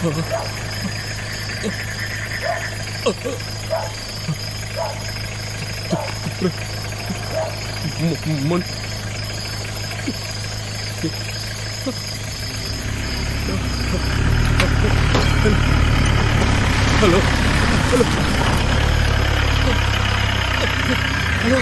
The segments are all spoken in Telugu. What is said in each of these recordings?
హలో హలో హలో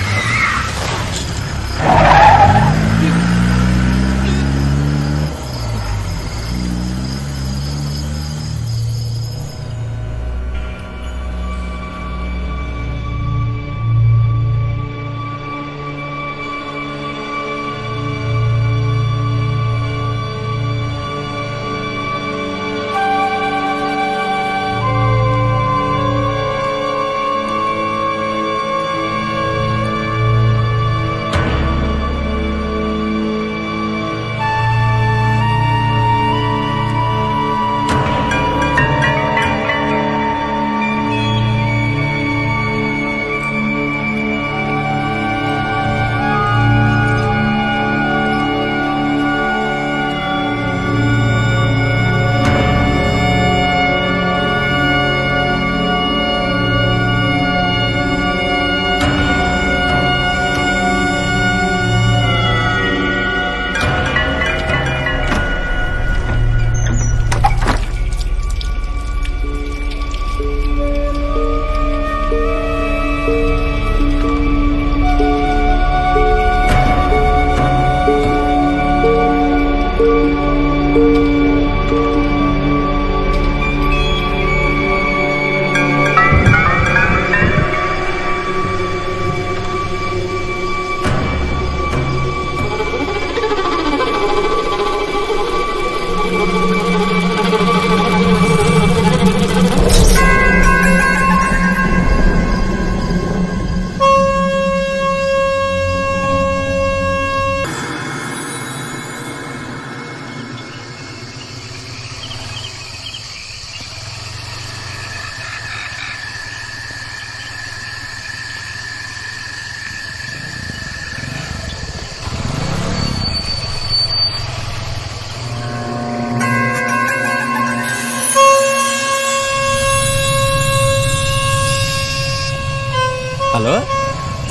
హలో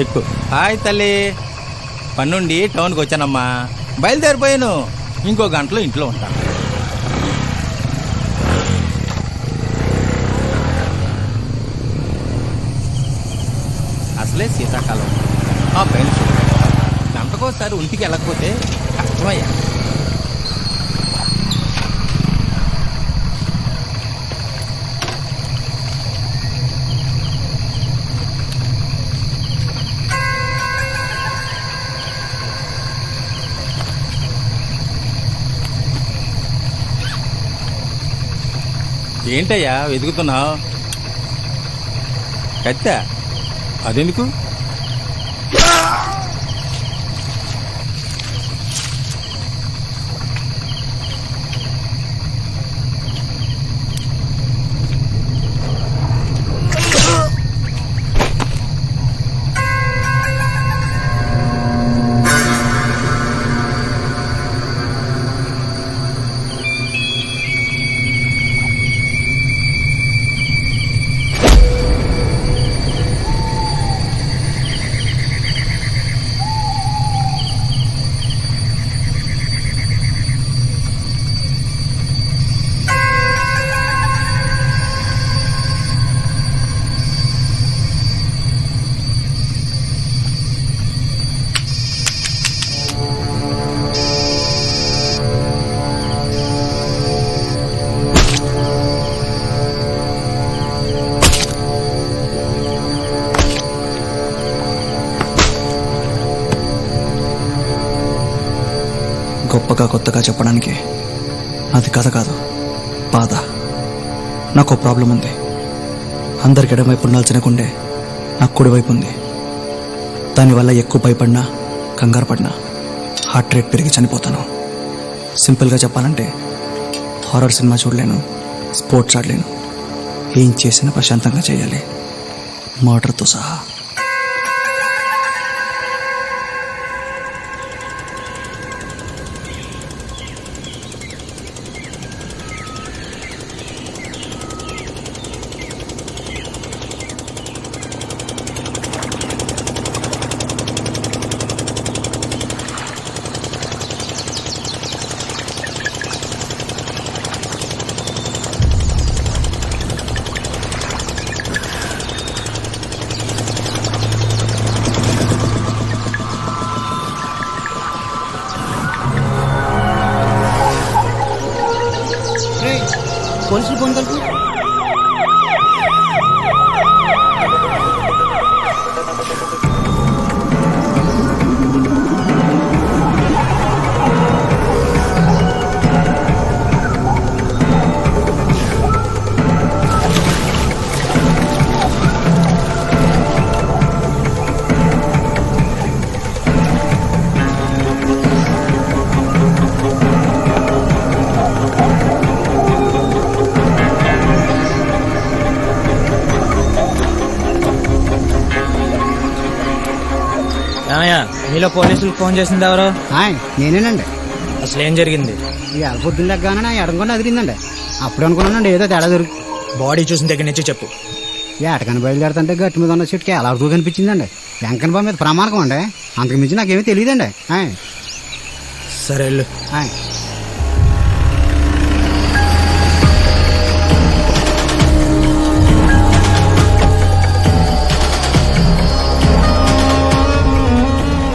ఎక్కు. హాయ్ తల్లి, పన్నుండి టౌన్కి వచ్చానమ్మా. బయలుదేరిపోయాను, ఇంకో గంటలో ఇంట్లో ఉంటాను. అసలే శీతాకాలం, ఆ పైన గంటకోసారి ఒంటికి వెళ్ళకపోతే కష్టమయ్యా. ఏంటయ్యా వెతుకుతున్నావు? కత్తా? అదెందుకు? గొప్పగా కొత్తగా చెప్పడానికి అది కథ కాదు, బాధ. నాకు ప్రాబ్లం ఉంది. అందరికి ఎడమవైపు ఉండాల్సిన గుండె నాకు కుడివైపు ఉంది. దానివల్ల ఎక్కువ భయపడినా, కంగారు పడినా హార్ట్ రేట్ పెరిగి చనిపోతాను. సింపుల్గా చెప్పాలంటే హారర్ సినిమా చూడలేను, స్పోర్ట్స్ ఆడలేను. ఏం చేసినా ప్రశాంతంగా చేయాలి, మర్డర్తో సహా. పోలీసులు ఫోన్ కలుపు. మీలో పోలీసులు ఫోన్ చేసింది ఎవరు? నేనేనండి. అసలు ఏం జరిగింది? ఈ పొద్దున్న లెగ్గానే నా ఎడమకుండా అదిరిందండి. అప్పుడు అనుకున్నానండి ఏదో తేడా జరుగుతుంది. బాడీ చూసిన దగ్గర నుంచి చెప్పు. ఏటకని బయలుదేరుతుంటే గట్టి మీద ఉన్న చెట్టుకి ఎలా అడుగు కనిపించిందండి. వెంకన్న బాబు మీద ప్రమాణకం అండి. అంతకు మించి నాకేమీ తెలియదండి. సరే వెళ్ళు.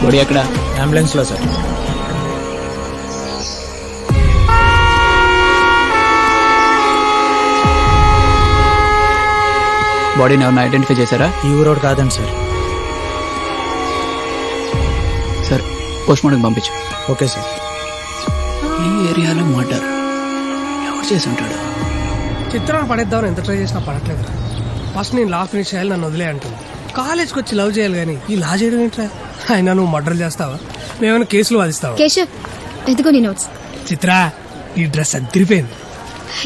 బాడీ ఎక్కడ? అంబులెన్స్ లో సార్. బాడీని ఎవరిని ఐడెంటిఫై చేశారా? ఈ ఊరోడు కాదండి సార్. సార్ పోస్ట్ మార్టం పంపించు. Okay sir. ఈ ఏరియాలో మర్డర్ ఎవరు చేసి ఉంటాడు? చిత్రాన్ని పడేద్దామని ఎంత ట్రై చేసినా పడట్లేదు. ఫస్ట్ నేను లా ఫినిష్ చేయాలి, నన్ను వదిలే అంటుంది. కాలేజ్కి వచ్చి లవ్ చేయాలి కానీ ఈ లా చేయడం ఏంట్రా? అయినా నువ్వు మర్డర్ చేస్తావా? మేమైనా కేసులు వాదిస్తావా? కేశవ్, ఎదుగో నీ నోట్స్. చిత్రా, ఈ డ్రెస్ అదిరిపోయింది.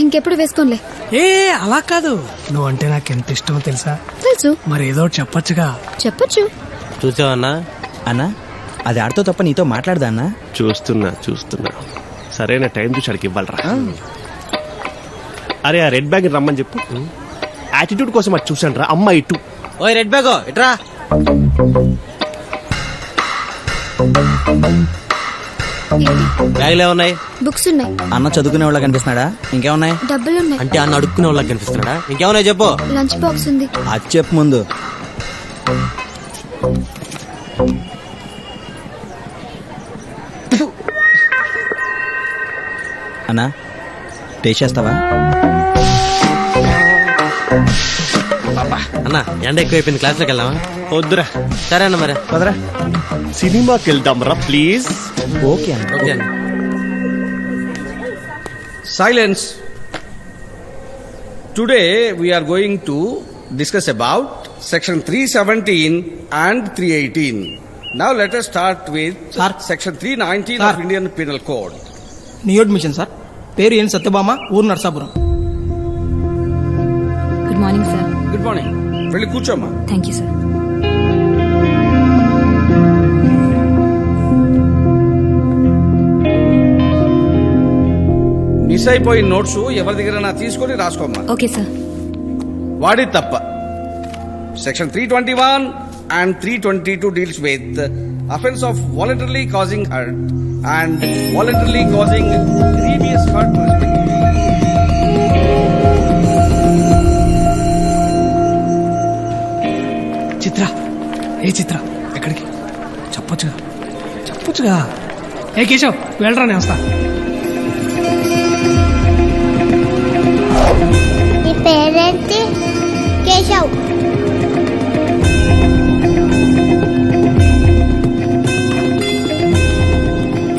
ఇంకెప్పుడు వేసుకోనిలే. ఏ అలా కాదు, నువ్వంటే నాకు ఎంత ఇష్టమో తెలుసా? తెలుసు. మరి ఏదో ఒకటి చెప్పొచ్చుగా. చెప్పొచ్చు. చూసావన్నా అన్నా, అది ఆడితో తప్ప నీతో మాట్లాడదా అన్నా? చూస్తున్నా సరైన టైం చూసి అడిగి ఇవ్వాలరా. అరే ఆ రెడ్ బ్యాగ్ రమ్మని చెప్పు. యాటిట్యూడ్ కోసం అది చూసాను రా. అమ్మ ఇటు. ఓయ్ రెడ్ బ్యాగ్ ఇట్రా. బ్యాగ్లు ఏమున్నాయి? బుక్స్ ఉన్నాయి. అన్న చదువుకునే వాళ్ళ కనిపిస్తున్నాడా? ఇంకేమున్నాయి? డబ్బులున్నాయి. అంటే అన్న అడుక్కునే వాళ్ళకి కనిపిస్తున్నాడా? ఇంకేమున్నాయి చెప్పు. లంచ్ బాక్స్ ఉంది. అది చెప్పు ముందు. అన్నా టేస్ట్ చేస్తావా? అన్న ఎండ ఎక్కువైపోయింది, క్లాస్ లోకి వెళ్దామా? వద్దురా. సరే అన్న మరి పదరా. సినిమాకి వెళ్దాం రా ప్లీజ్. ఓకే అన్న. ఓకే అన్న. Silence. Today we are going to discuss about section 317 and 318. Now let us start with section 319 of Indian Penal Code. New admission sir. పేరు ఏం సత్యభామ, ఊరు Narsapuram. Good morning sir. Good morning. వెళ్ళి కూర్చోమ్మా. Thank you sir. మిస్ అయిపోయిన నోట్స్ ఎవరి దగ్గర తీసుకొని రాసుకోమ్మా. Okay sir. వాడి తప్ప. Section 321 and 322 deals with offense of voluntarily causing hurt and voluntarily causing grievous hurt. చిత్ర, ఏ చిత్ర, ఎక్కడికి? చెప్పొచ్చుగా. ఏ కేశవ్ వెళ్ళరా, నేను వస్తా. నీ పేరేంటి? కేశవ్.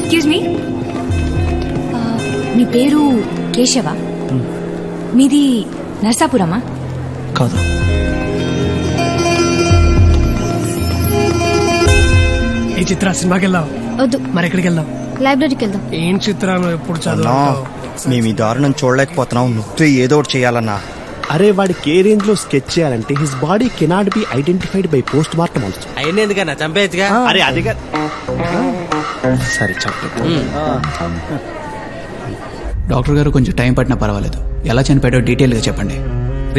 ఎక్స్క్యూజ్ మీ, నీ పేరు కేశవా? మీది నర్సాపురమా? కాదు. ఏ చిత్ర, సినిమాకి వెళ్దాం. వద్దు. మరి ఎక్కడికి వెళ్దాం? లైబ్రరీకి వెళ్దాం. ఏం చిత్ర, నువ్వు ఎప్పుడు చదువు? మేము ఈ దారుణం చూడలేకపోతున్నాం. నువ్వే ఏదో ఒకటి చేయాలన్నా. అరే వాడికి ఏ రేంజ్ లో స్కెచ్ చేయాలంటే his body cannot be identified by post mortem also. అవన్నీ ఎందుకన్నా, చంపేయచ్చుగా. అరే అదిగా సరే చంపే. డాక్టర్ గారు కొంచెం టైం పట్టినా పర్వాలేదు. ఎలా చనిపోయాడో డీటెయిల్గా చెప్పండి.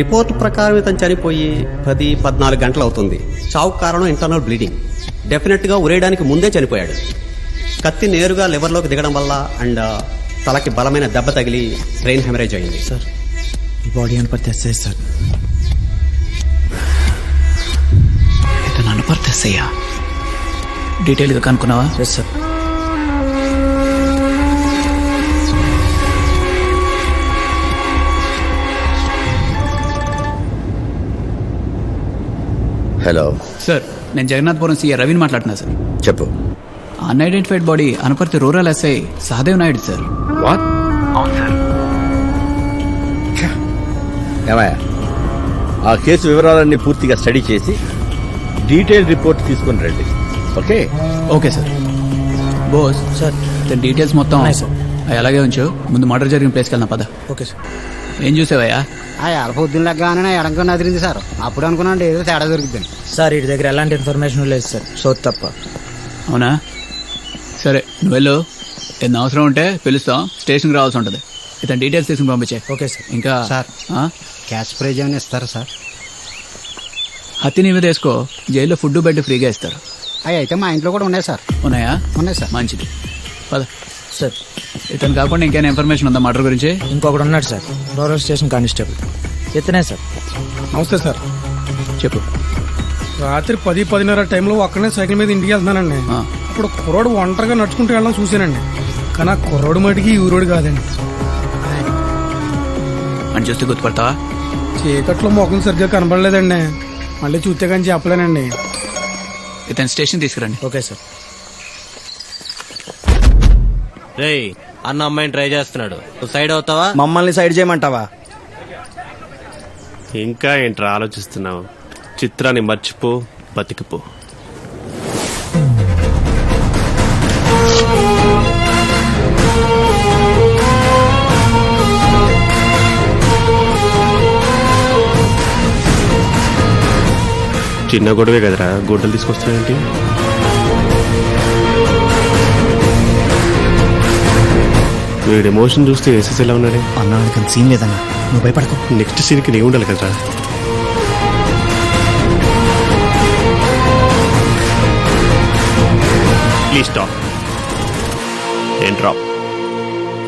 రిపోర్ట్ ప్రకారం ఇతను చనిపోయి 10-14 గంటలు అవుతుంది. చావు కారణం ఇంటర్నల్ బ్లీడింగ్. డెఫినెట్ గా ఉరేయడానికి ముందే చనిపోయాడు. కత్తి నేరుగా లివర్లోకి దిగడం వల్ల అండ్ తలకి బలమైన దెబ్బ తగిలి బ్రెయిన్ హెమరేజ్ అయింది. సార్ ఈ బాడీ అనుపర్తి సార్. ఇతను అనుపర్తయ్యా. డీటెయిల్గా కనుక్కున్నావా? Yes sir. హలో సార్ నేను జగన్నాథపురం సీఏ రవిని మాట్లాడుతున్నా సార్. చెప్పు. Unidentified body Anaparthi rural SI Sahadev Naidu sir. What? ఏమయ్యా, ఆ కేసు వివరాలన్నీ పూర్తిగా స్టడీ చేసి డీటెయిల్ రిపోర్ట్ తీసుకుని రండి. Okay? Okay sir. Bose sir details మొత్తం అవి అలాగే ఉంచు. ముందు మర్డర్ జరిగిన ప్లేస్కి వెళ్దాం పద. Okay sir. ఏం చూసావయ్యా? పొద్దున్న లెగ్గానే ఎడంగా నదిరింది సార్. అప్పుడు అనుకున్నాను ఏదో తేడా దొరికిందని. సార్ వీటి దగ్గర ఎలాంటి ఇన్ఫర్మేషన్ లేదు సార్, సో తప్ప. అవునా? సరే నువ్వు వెళ్ళు. ఏదైనా అవసరం ఉంటే పిలుస్తాం, స్టేషన్కి రావాల్సి ఉంటుంది. ఇతను డీటెయిల్స్ తీసుకుని పంపించే. Okay sir. ఇంకా సార్. క్యాష్ ప్రైజ్ ఏమైనా ఇస్తారా సార్? హత్తి నీ మీద వేసుకో, జైల్లో ఫుడ్ బెడ్ ఫ్రీగా ఇస్తారు. అవి అయితే మా ఇంట్లో కూడా ఉన్నాయి సార్. ఉన్నాయా? ఉన్నాయి సార్. మంచిది, పద. సార్ ఇతను కాకుండా ఇంకేమైనా ఇన్ఫర్మేషన్ ఉందా మర్డర్ గురించి? ఇంకొకటి ఉన్నాడు సార్, రూరల్ స్టేషన్ కానిస్టేబుల్. ఇతనే సార్. నమస్తే సార్. చెప్పు. రాత్రి 10-10:30 టైంలో ఒక్కనే సైకిల్ మీద ఇంటికి వెళ్తున్నానండి. అప్పుడు కుర్రోడు ఒంటరిగా నడుచుకుంటూ వెళ్ళడం చూశానండి. కానీ ఆ కుర్రోడు మటుకి ఈ ఊరోడు కాదండి. అని చూస్తే గుర్తుపడతావా? చీకట్లో ముఖం సరిగ్గా కనబడలేదండి. మళ్ళీ చూస్తే కానీ చెప్పలేనండి. ఇతను స్టేషన్ తీసుకురండి. Okay sir. రేయ్, అన్న అమ్మాయిని ట్రై చేస్తున్నాడు, నువ్వు సైడ్ అవుతావా? మమ్మల్ని సైడ్ చేయమంటావా? ఇంకా ఏంట్రా ఆలోచిస్తున్నావు? చిత్రాన్ని మర్చిపో, బతికిపో. చిన్న గొడవే కదరా, గుడ్డలు తీసుకొస్తున్నాయంటే. వీడి ఎమోషన్ చూస్తే ఏసెస్ ఎలా ఉన్నాడే. అన్నా కానీ సీన్ లేదన్నా, నువ్వు భయపడకు. నెక్స్ట్ సీన్కి నీ ఉండాలి కదరా. Please stop. ఏం డ్రాప్?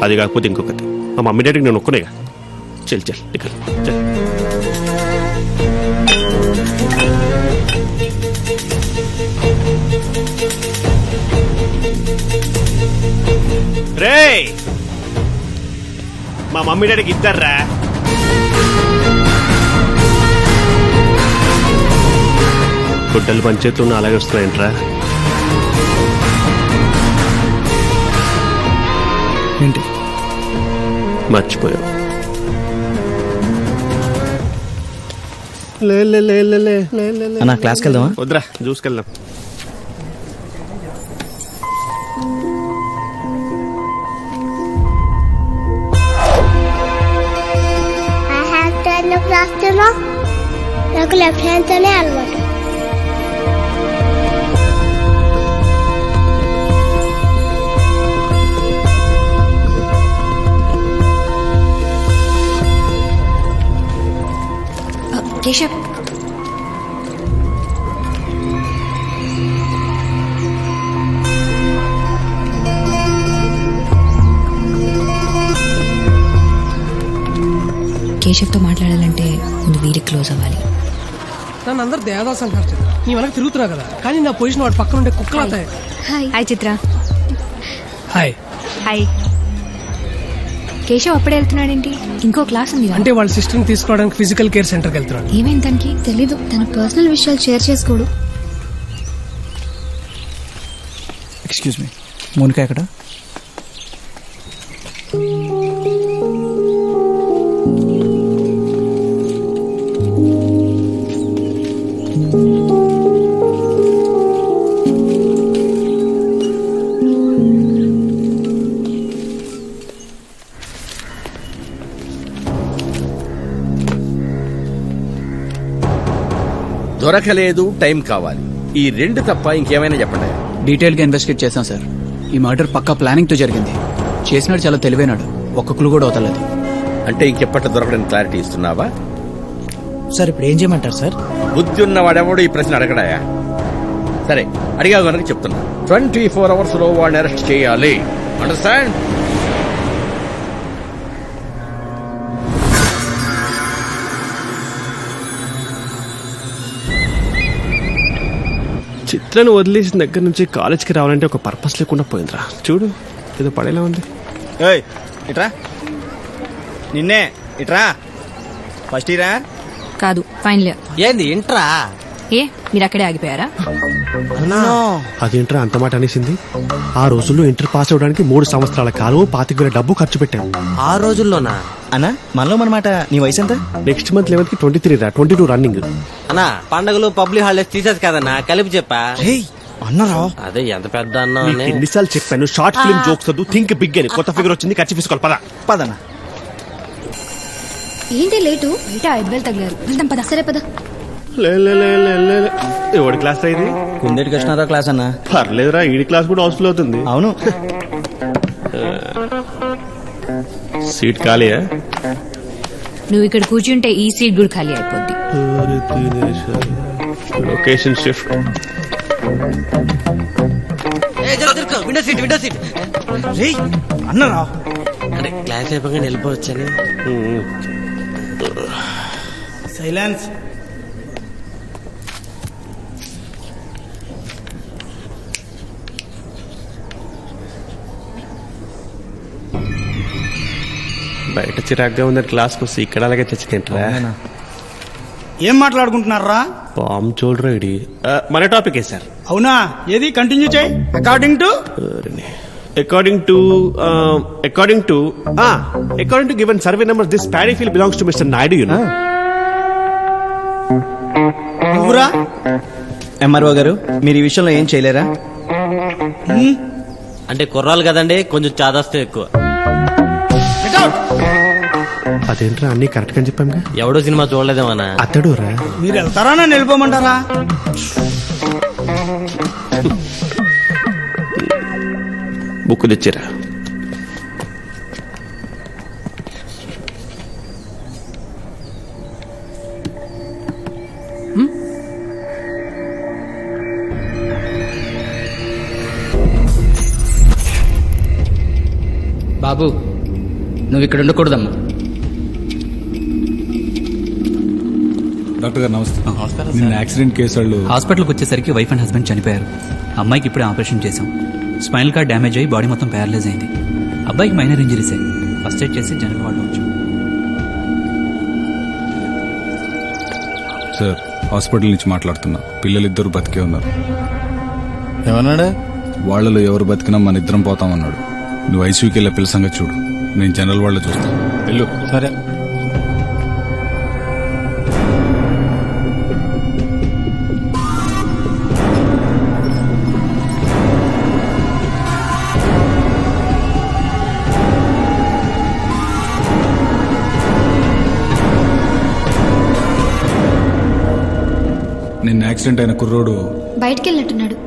అది కాకపోతే ఇంకొకటి. మా మమ్మీ డాడీకి నేను ఒక్కనేగా. చల్ చల్ ఇక్కడ చల్. రే, మా మమ్మీ డాడీకి ఇద్దర్రా. గుడ్డలు పంచేతులు ఉన్న అలాగే వస్తున్నాయంట్రా. ఏంటి మర్చిపోయావు? అన్నా క్లాస్కి వెళ్దామా? వద్దురా, చూసుకెళ్దాం. I have turned the afternoon. నాకు లెఫ్ట్ హ్యాండ్తోనే అలవాటు. కేశవ్, కేశవ్తో మాట్లాడాలంటే ముందు వీరికి క్లోజ్ అవ్వాలి. నన్ను అందరు దేవదాస్ అంటారు. నీ వెనక తిరుగుతున్నా కదా, కానీ నా పొజిషన్ వాడు పక్కన ఉండే కుక్కలు అవుతాయి. హాయ్ చిత్ర. హాయ్. హాయ్. కేశవ్ అప్పుడే వెళ్తున్నాడేంటి? ఇంకో క్లాస్ ఉంది. అంటే వాళ్ళ సిస్టర్ని తీసుకోవడానికి ఫిజికల్ కేర్ సెంటర్కి వెళ్తున్నాడు. ఏమైంది తనకి? తెలీదు, తన పర్సనల్ విషయాలు షేర్ చేసుకోడు. ఎక్స్క్యూజ్ మీ, మోనికా ఎక్కడ? దొరకలేదు, టైం కావాలి. ఈ రెండు తప్ప ఇంకేమైనా చెప్పండి. డీటెయిల్గా ఇన్వెస్టిగేట్ చేశాం సార్. ఈ మర్డర్ పక్కా ప్లానింగ్తో జరిగింది. చేసినాడు చాలా తెలివైనాడు, ఒక్క క్లూ కూడా అవుతలేదు. అంటే ఇంకెప్పట్లో దొరకడానికి క్లారిటీ ఇస్తున్నావా? సార్ ఇప్పుడు ఏం చేయమంటారు సార్? బుద్ధి ఉన్నవాడెవడు ఈ ప్రశ్న అడగడాయా? సరే, అడిగా కనుక చెప్తున్నా. 24 hours లో వాడిని అరెస్ట్ చేయాలి. అండర్స్టాండ్? చిత్రాన్ని వదిలేసిన దగ్గర నుంచి కాలేజ్కి రావాలంటే ఒక పర్పస్ లేకుండా పోయిందిరా. చూడు, ఏదో పడేలా ఉంది. ఏయ్ ఇట్రా, నిన్నే ఇట్రా. ఫస్ట్ ఇయరా? కాదు, ఫైనల్ ఇయర్. ఏంది ఇంట్రా? ఏ మీరు అక్కడే ఆగిపోయారా? అదేంట్రా అంత మాట అనేసింది? ఆ రోజుల్లో ఇంటర్ పాస్ అవడానికి 3 సంవత్సరాల కాలం 25,000 డబ్బు ఖర్చు పెట్టాం. ఆ రోజుల్లోనా అన్నా? మనలో మనమాట. నీ వయసు ఎంత? నెక్స్ట్ మంత్ 11th కి 23 రా, 22 రన్నింగ్. అన్నా పండగలు పబ్లిక్ హాలిడేస్ తీసేది కదన్నా, కలిపి చెప్పా. అన్నారా? అదే ఎంత పెద్ద అన్నా నీకు ఎన్నిసార్లు చెప్పాను షార్ట్ ఫిల్మ్ జోక్స్ వద్దు, థింక్ బిగ్ అని. కొత్త ఫిగర్ వచ్చింది, ఖర్చు తీసుకోవాలి. పద పదనా. ఏంటి లేటు? బయట 5,000 తగిలారు. వెళ్దాం పద. సరే పద. ఎవడి క్లాస్ ఇది? కుందేటి కృష్ణారావు క్లాస్ అన్నా. పర్లేదురా, ఈ క్లాస్ కూడా హాస్టల్ అవుతుంది. అవును. సీట్ ఖాళీయా? నువ్వు ఇక్కడ కూర్చుంటే ఈ సీట్ కూడా ఖాళీ అయిపోద్ది. Location shift. Window seat, window seat. అన్నారా? అంటే క్లాస్ అయిపోయి వెళ్ళిపోవచ్చని. సైలెన్స్. బయట చిరాగ్గా ఉందని క్లాస్కి వస్తే ఇక్కడ అలాగే చచ్చిపోయింటారా? ఏం మాట్లాడుకుంటున్నారా? బాంబ్ చూడరా ఇది. మన టాపికే సార్. అవునా? ఏది కంటిన్యూ చేయి. According to given survey number this paddy field belongs to Mr. Naidu, you know. నువ్వురా ఎంఆర్ఓ గారు, మీరు ఈ విషయంలో ఏం చేయలేరా? అంటే కుర్రాలు కదండి, కొంచెం చాదస్తే ఎక్కువ. అదేంట్రా అన్ని కరెక్ట్ గా చెప్పాను. ఎవడో సినిమా చూడలేదేమన్నా? అతడు రా. మీరు వెళ్తారా నన్ను వెళ్ళిపోమంటారా? బుక్ తెచ్చిరా. బాబు నువ్వు ఇక్కడ ఉండకూడదమ్మా. డాక్టర్ గారు నమస్తే. నిన్న యాక్సిడెంట్ కేసు వాళ్ళు హాస్పిటల్కి వచ్చేసరికి వైఫ్ అండ్ హస్బెండ్ చనిపోయారు. అమ్మాయికి ఇప్పుడే ఆపరేషన్ చేశాం. స్పైనల్ కార్డ్ డ్యామేజ్ అయ్యి బాడీ మొత్తం ప్యారలైజ్ అయింది. అబ్బాయికి మైనర్ ఇంజరీసే. ఫస్ట్ ఎయిడ్ చేసి జనరల్ వార్డులో వచ్చాం. సార్ హాస్పిటల్ నుంచి మాట్లాడుతున్నా. పిల్లలిద్దరూ బతికే ఉన్నారు. ఏమన్నాడు? వాళ్ళలో ఎవరు బతికినా మన ఇద్దరం పోతామన్నాడు. నువ్వు ఐసీయూకి వెళ్ళే పిల్ల సంగతి చూడు, నేను జనరల్ వాళ్ళు చూస్తాను. వెళ్ళు. సరే. నిన్న యాక్సిడెంట్ అయిన కుర్రోడు బయటికి వెళ్ళినట్టున్నాడు.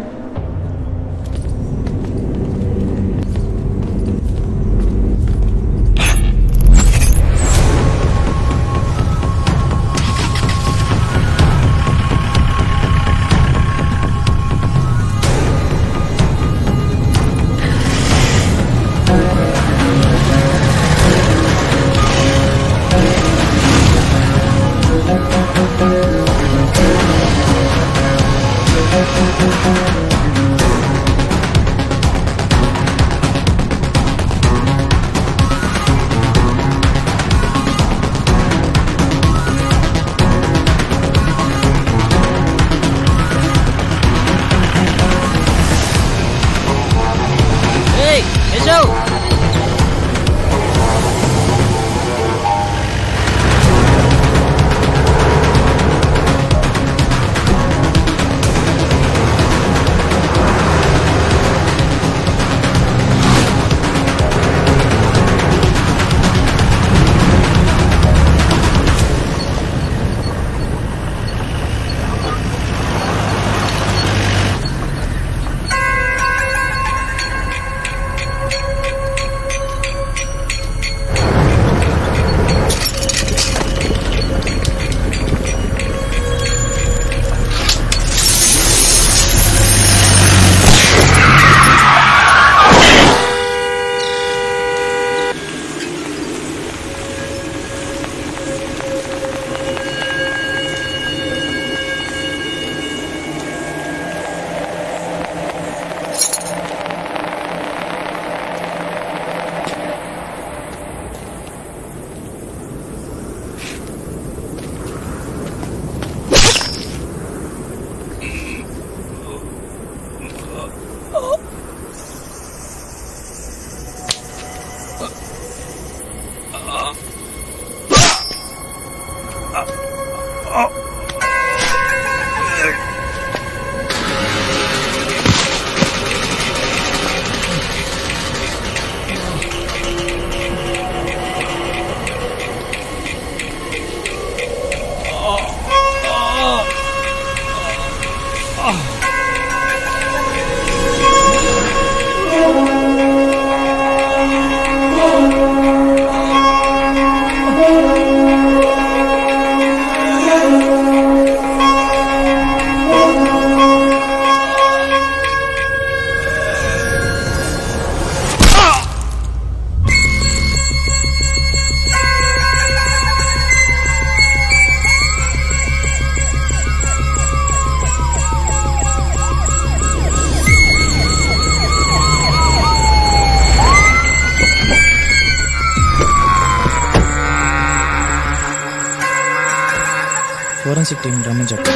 ఫోరెన్సిక్ టీం రమ్మని చెప్పు.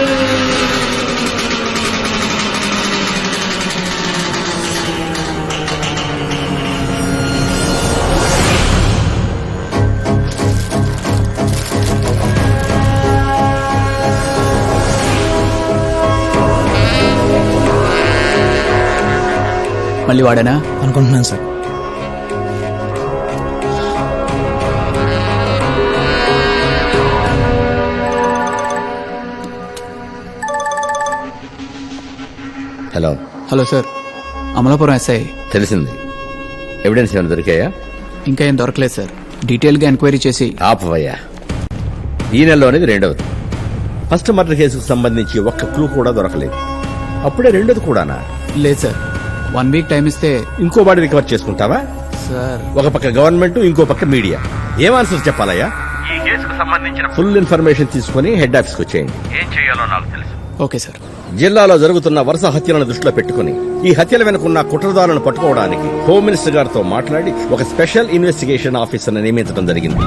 మళ్ళీ వాడేనా? అనుకుంటున్నాను sir. Hello hello sir, Amalapuram SI. తెలిసింది. ఎవిడెన్స్ ఏమైనా దొరికాయా? ఇంకా ఏం దొరకలేదు సార్. డీటెయిల్గా ఎంక్వైరీ చేసి. ఆపవయ్యా, ఈ నెలలో అనేది రెండవది. ఫస్ట్ మర్డర్ కేసుకు సంబంధించి ఒక్క క్లూ కూడా దొరకలేదు. అప్పుడే రెండోది కూడానా? లేదు సార్, 1 వీక్ టైం ఇస్తే. ఇంకో బాడీ రికవర్ చేసుకుంటావా? సార్, ఒక పక్క గవర్నమెంట్, ఇంకో పక్క మీడియా. ఏం ఆన్సర్ చెప్పాలయ్యా? ఈ కేసుకు సంబంధించిన ఫుల్ ఇన్ఫర్మేషన్ తీసుకుని హెడ్ ఆఫీస్కి వచ్చేయండి. ఏం చేయాలో నాకు తెలుసు. Okay sir. జిల్లాలో జరుగుతున్న వరుస హత్యలను దృష్టిలో పెట్టుకుని ఈ హత్యల వెనుకున్న కుట్రదారులను పట్టుకోవడానికి హోమ్ మినిస్టర్ గారితో మాట్లాడి ఒక స్పెషల్ ఇన్వెస్టిగేషన్ ఆఫీసర్ను నియమించడం జరిగింది.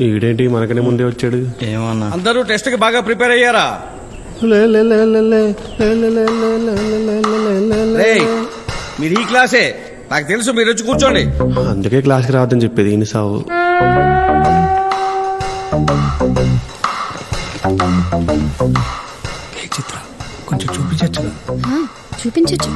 ఈడేంటి మనకనే ముందే వచ్చాడు? ఏమన్నా అందరూ టెస్ట్ కి బాగా ప్రిపేర్ అయ్యారా? రేయ్, మీరు ఈ క్లాసే. నాకు తెలుసు, మీరు వచ్చి కూర్చోండి. అందుకే క్లాస్కి రావద్దని చెప్పేది ఈయన సావు. చిత్ర కొంచెం చూపించచ్చు. చూపించచ్చు.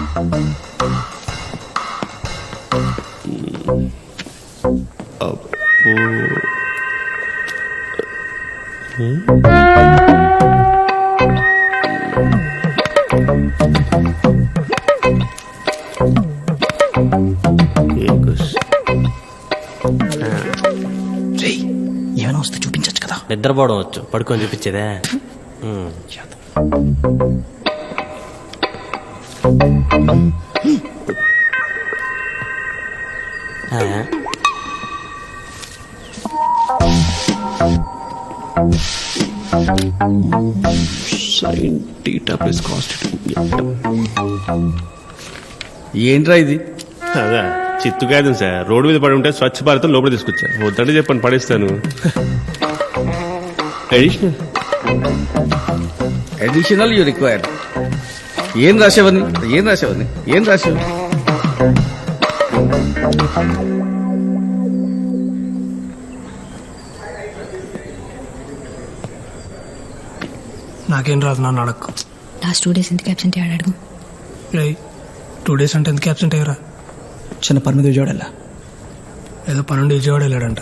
ఏమైనా వస్తే చూపించచ్చు కదా. నిద్రపోవడం వచ్చు, పడుకొని చూపించేదే. ఏంట్రా ఇది? అదా చిత్తు కాదు సార్, రోడ్డు మీద పడి ఉంటే స్వచ్ఛ భారతం లోపల తీసుకొచ్చా. వద్దంటే చెప్పండి, పడేస్తాను. Additional you required. ఏం రాసేవని? నాకేం రాదు, నన్ను అడక్కు. లాస్ట్ 2 days ఎందుకు అబ్సెంట్ అయ్యాడు అడుగు. 2 days అంటే ఎందుకు అబ్సెంట్ అయ్యారా? చిన్న పని మీద విజయవాడ వెళ్ళా. ఏదో పనుండి విజయవాడ వెళ్ళాడంట.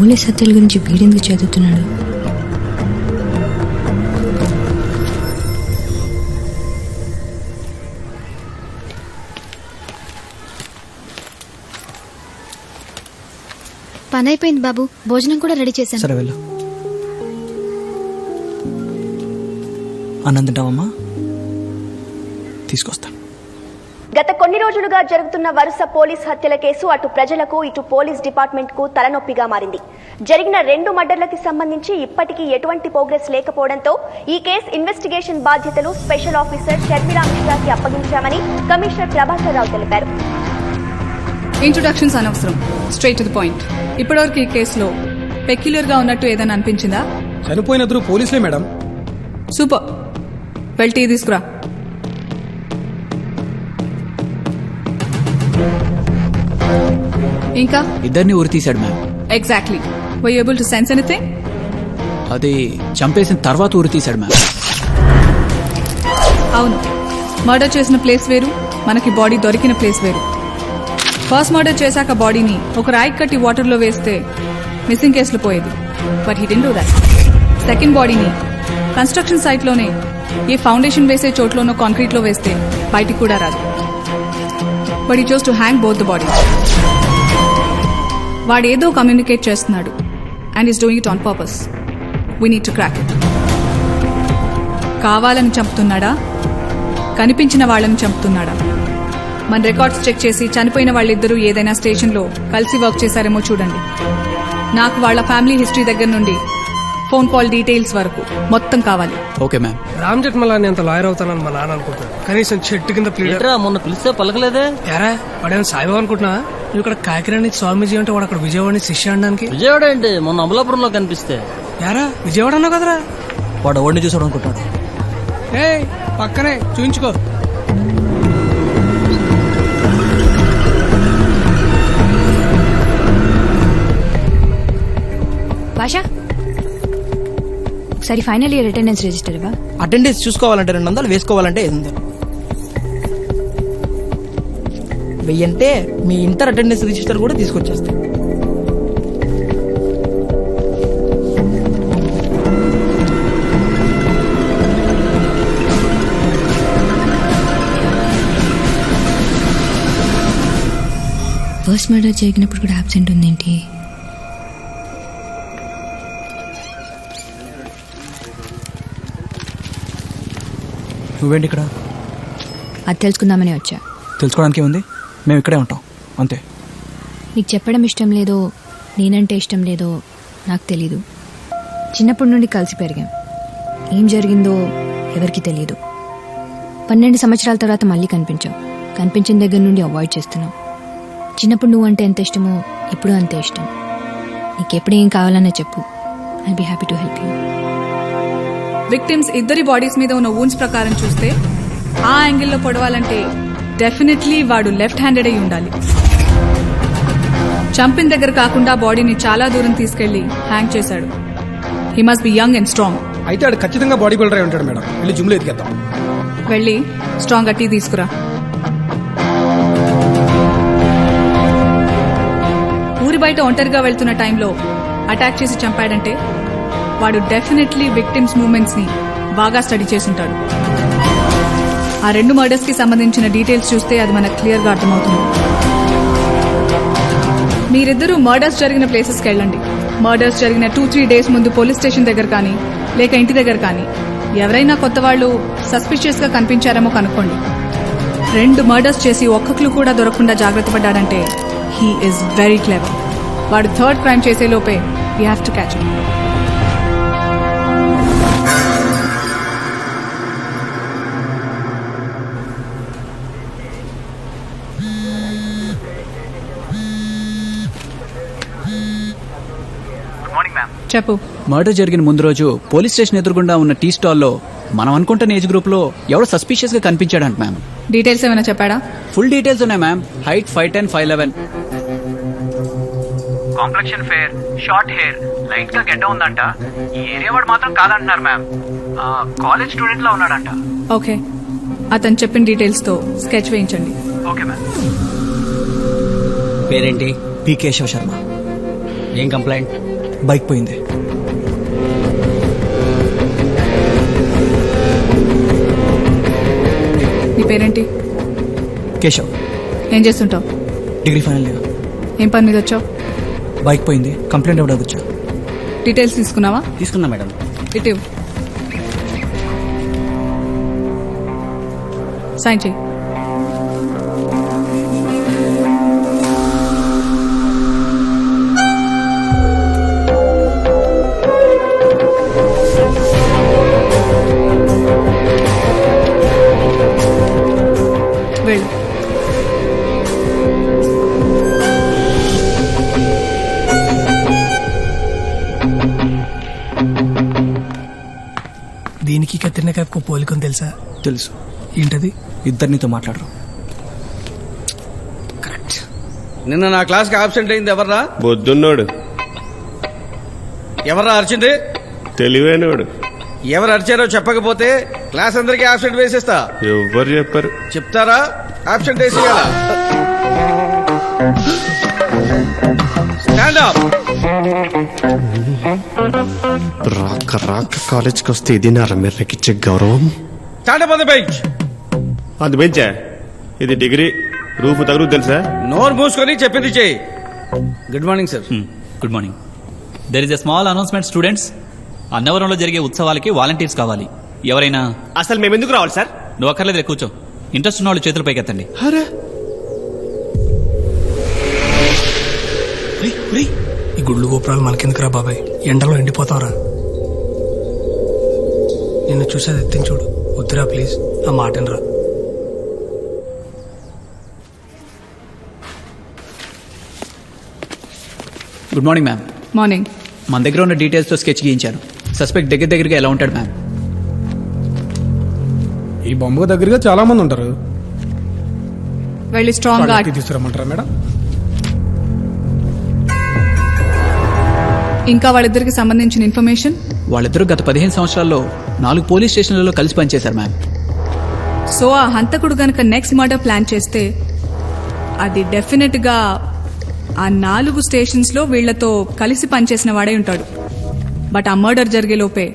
పోలీస్ హత్యల గురించి వీడెందుకు చదువుతున్నాడు? పని అయిపోయింది బాబు, భోజనం కూడా రెడీ చేశాను. సరే వెళ్ళు. అన్నం తింటావమ్మా? తీసుకొస్తా. గత కొన్ని రోజులుగా జరుగుతున్న వరుస పోలీస్ హత్యల కేసు అటు ప్రజలకు ఇటు పోలీస్ డిపార్ట్మెంట్ కు తలనొప్పిగా మారింది. జరిగిన 2 మర్డర్లకి సంబంధించి ఇప్పటికీ ఎటువంటి ప్రోగ్రెస్ లేకపోవడంతో ఈ కేసు ఇన్వెస్టిగేషన్ బాధ్యతలు స్పెషల్ ఆఫీసర్ షర్మిలా మిశ్రాకి అప్పగించామని కమిషనర్ ప్రభాకర్ రావు తెలిపారు. ఇంట్రొడక్షన్స్ అనవసరం, స్ట్రైట్ టు ది పాయింట్. ఇప్పటివరకు ఈ కేసులో పెక్యులర్ గా ఉన్నట్టు ఏదైనా అనిపించిందా? చనిపోయినద్దరు పోలీసులే మేడం. సూపర్, వెళ్ళి టీ తీసుకురా. ఇంకా ఇద్దరిని ఊరి తీశాడు ma'am. Exactly. Were you able to sense anything? అది చంపేసిన తర్వాత ఊరి తీశాడు మ్యామ్. అవును, మర్డర్ చేసిన ప్లేస్ వేరు, మనకి బాడీ దొరికిన ప్లేస్ వేరు. ఫస్ట్ మర్డర్ చేశాక బాడీని ఒక రాయి కట్టి వాటర్లో వేస్తే మిస్సింగ్ కేసులు పోయేది. But he didn't do that. Second బాడీని కన్స్ట్రక్షన్ సైట్లోనే ఏ ఫౌండేషన్ వేసే చోట్లోనో కాంక్రీట్లో వేస్తే బయటికి కూడా రాదు. But he chose to hang both the body. వాడేదో కమ్యూనికేట్ చేస్తున్నాడు and is doing it on purpose. We need to crack it. కావాలని చంపుతున్నాడా, కనిపించిన వాళ్ళని చంపుతున్నాడా? మన రికార్డ్స్ చెక్ చేసి చనిపోయిన వాళ్ళిద్దరూ ఏదైనా స్టేషన్లో కలిసి వర్క్ చేశారేమో చూడండి. నాకు వాళ్ళ ఫ్యామిలీ హిస్టరీ దగ్గర నుండి ఫోన్ కాల్ డీటెయిల్స్ వరకు మొత్తం కావాలి. Okay ma'am. రామ్ జెట్మలాని అంత లాయర్ అవుతానని మా నాన్న అనుకుంటాను. కనీసం చెట్టు కింద ప్లీడర్. మొన్న పిలిస్తే పలకలేదే. ఎరా వాడేమో సాయిబాబా అనుకుంటున్నా? నువ్వు ఇక్కడ కాకినాడ స్వామీజీ అంటే వాడు అక్కడ విజయవాడని శిష్య అనడానికి. విజయవాడ ఏంటి, మొన్న అమలాపురంలో కనిపిస్తే. యారా విజయవాడ అన్నావు కదరా? వాడు ఓడిని చూసాడు అనుకుంటాడు. ఏ పక్కనే చూయించుకో. భాష, ఒకసారి ఫైనల్ ఇయర్ అటెండెన్స్ రిజిస్టర్ ఇవ్వ. అటెండెన్స్ చూసుకోవాలంటే 200, వేసుకోవాలంటే 500. 1000 అంటే మీ ఇంటర్ అటెండెన్స్ రిజిస్టర్ కూడా తీసుకొచ్చేస్తా. ఫస్ట్ మర్డర్ జరిగినప్పుడు కూడా అబ్సెంట్ ఉందేంటి? నువ్వేంటి ఇక్కడ? అది తెలుసుకుందామని వచ్చా. తెలుసుకోవడానికి ఉంది, మేము ఇక్కడే ఉంటాం అంతే. నీకు చెప్పడం ఇష్టం లేదో, నేనంటే ఇష్టం లేదో నాకు తెలీదు. చిన్నప్పటి నుండి కలిసి పెరిగాం. ఏం జరిగిందో ఎవరికి తెలియదు. 12 సంవత్సరాల తర్వాత మళ్ళీ కనిపించాం. కనిపించిన దగ్గర నుండి అవాయిడ్ చేస్తున్నాం. చిన్నప్పుడు నువ్వు అంటే ఎంత ఇష్టమో ఇప్పుడు అంతే ఇష్టం. నీకెప్పుడు ఏం కావాలన్నా చెప్పు, I be happy to help you. Victims ఇద్దరి బాడీస్ మీద ఉన్న వూన్స్ ప్రకారం చూస్తే ఆ యాంగిల్లో పొడవాలంటే డెఫినెట్లీ వాడు లెఫ్ట్ హ్యాండెడ్ అయి ఉండాలి. చంపిన దగ్గర కాకుండా బాడీని చాలా దూరం తీసుకెళ్లి హ్యాంగ్ చేశాడు. He must be young and strong. అయితే ఆడు ఖచ్చితంగా బాడీ బిల్డర్ అయి ఉంటాడు మేడం. వెళ్ళి జిమ్ లో ఎదిగేద్దాం. వెళ్ళి స్ట్రాంగ్ టీ తీసుకురా. ఊరి బయట ఒంటరిగా వెళ్తున్న టైంలో అటాక్ చేసి చంపాడంటే వాడు డెఫినెట్లీ విక్టిమ్స్ మూవ్మెంట్స్ ని బాగా స్టడీ చేసుంటాడు. ఆ 2 మర్డర్స్ కి సంబంధించిన డీటెయిల్స్ చూస్తే అది మనకు క్లియర్ గా అర్థమవుతుంది. మీరిద్దరూ మర్డర్స్ జరిగిన ప్లేసెస్ కి వెళ్ళండి. మర్డర్స్ జరిగిన 2-3 డేస్ ముందు పోలీస్ స్టేషన్ దగ్గర కానీ లేక ఇంటి దగ్గర కానీ ఎవరైనా కొత్త వాళ్ళు సస్పిషియస్ గా కనిపించారేమో కనుక్కోండి. 2 మర్డర్స్ చేసి ఒక్క క్లూ కూడా దొరకకుండా జాగ్రత్త పడ్డాడంటే హీ ఈస్ వెరీ క్లెవర్. వాడు 3rd క్రైమ్ చేసే లోపే you have to catch him. చెప్పు. మర్డర్ జరిగిన ముందు రోజు పోలీస్ స్టేషన్ ఎదురుగుండా ఉన్న టీ స్టాల్లో మనం అనుకుంటున్న ఏజ్ గ్రూప్ లో ఎవడో సస్పిషియస్ గా కనిపించాడంట మ్యామ్. డీటెయిల్స్ ఏమైనా చెప్పాడా? ఫుల్ డీటెయిల్స్ ఉన్నాయి ma'am. Height 5'10", 5'11". Complexion fair, short hair, light గా గెడ్డ ఉందంట. ఈ ఏరియా వాడు మాత్రం కాదంటున్నారు మ్యామ్. కాలేజ్ స్టూడెంట్ లా ఉన్నాడంట. ఓకే, అతను చెప్పిన డీటెయిల్స్ తో స్కెచ్ వేయించండి. Okay ma'am. పేరేంటి? పి కేశవ శర్మ. ఏం కంప్లైంట్? బైక్ పోయింది. నీ పేరేంటి? కేశవ్. ఏం చేస్తుంటావు? Degree final year. ఏం పని మీద వచ్చావు? బైక్ పోయింది, కంప్లైంట్ ఇవ్వడానికి వచ్చా. డీటెయిల్స్ తీసుకున్నావా? తీసుకున్నా మేడం. ఇటు సైన్ చేయి. వెళ్ళు. దీనికి కత్తిరిన కప్పు పోలికని తెలుసా? తెలుసు. ఏంటది? ఇద్దరు నీతో మాట్లాడరు. నిన్న నా క్లాస్కి ఆబ్సెంట్ అయింది ఎవర్రా? బొద్దున్నోడు. ఎవర్రా అరిచింది? తెలివైనోడు. ఎవరు అరిచారో చెప్పకపోతే క్లాస్ అందరికీ ఆబ్సెంట్ వేసేస్తా. ఎవరు చెప్పారు? చెప్తారా? ఆబ్సెంట్ వేసేయాలా? Stand up. రాక రాక కాలేజ్కి వస్తే ఇది నా రమ్యకిచ్చే గౌరవం. Stand up on the bench. అది బెంచా? ఇది డిగ్రీ రూపు తగులు తెలుసా? నోరు మూసుకొని చెప్పింది చేయి. Good morning sir. Good morning. There is a small announcement students. అన్నవరంలో జరిగే ఉత్సవాలకి వాలంటీర్స్ కావాలి. ఎవరైనా? అసలు మేము ఎందుకు రావాలి సార్? నువ్వు అక్కర్లేదు, కూర్చో. ఇంట్రెస్ట్ ఉన్న వాళ్ళు చేతులు పైకెత్తండి. ఈ గుళ్ళు గోపురాలు మనకెందుకురా బాబాయ్, ఎండలో ఎండిపోతావురా. నిన్ను చూసేది ఎత్తిని చూడు. వద్దురా ప్లీజ్, నా మాటనరా. Good morning ma'am. మార్నింగ్. మన దగ్గర ఉన్న డీటెయిల్స్తో స్కెచ్ గీయించాను. సస్పెక్ట్ దగ్గరగా ఎలా ఉంటాడు మ్యామ్? ఈ బొమ్మకు దగ్గరగా చాలా మంది ఉంటారు. వెళ్ళి స్ట్రాంగ్ గా తీసుకురమ్మంటారా మేడం? ఇంకా వాళ్ళిద్దరికి సంబంధించిన ఇన్ఫర్మేషన్? వాళ్ళిద్దరూ గత 15 సంవత్సరాల్లో 4 పోలీస్ స్టేషన్లలో కలిసి పనిచేశారు మ్యామ్. సో ఆ హంతకుడు గనక నెక్స్ట్ మర్డర్ ప్లాన్ చేస్తే అది డెఫినెట్ గా ఆ 4 స్టేషన్స్ లో వీళ్లతో కలిసి పనిచేసిన వాడే ఉంటాడు. బట్ ఆ మర్డర్ జరిగే లోపే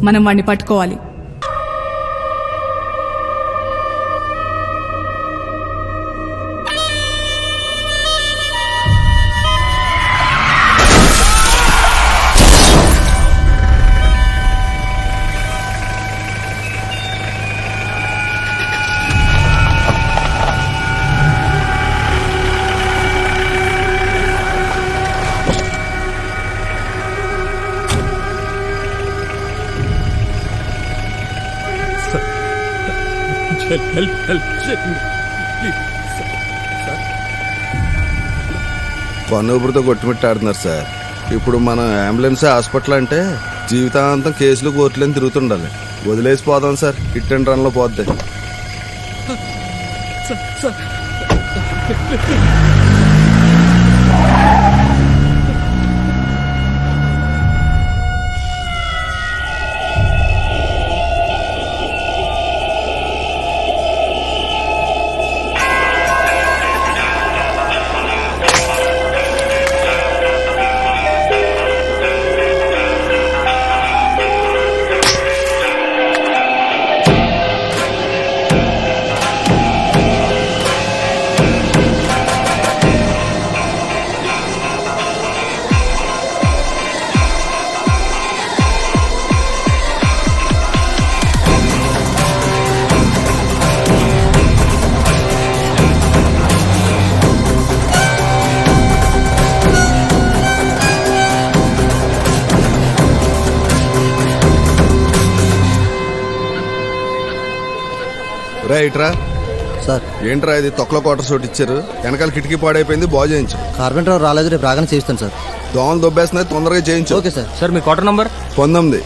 మనం వాడిని పట్టుకోవాలి. పన్నుపురితో కొట్టుమిట్టాడుతున్నారు సార్. ఇప్పుడు మనం అంబులెన్స్ హాస్పిటల్ అంటే జీవితాంతం కేసులు కోర్టులని తిరుగుతుండాలి. వదిలేసిపోదాం సార్, హిట్ అండ్ రన్లో పోద్ది. రైట్రా సార్. ఏంట్రా ఇది తొక్కల క్వార్టర్స్ ఒకటి ఇచ్చారు, వెనకాల కిటికీ పాడైపోయింది, బాగు చేయించు. కార్పెంటర్ రాలేదు, రేపు రాగానే చేయిస్తాను సార్. దోమలు దొబ్బేస్తున్నాయి, తొందరగా చేయించు. Okay sir. సార్ మీ క్వార్టర్ నంబర్? 19.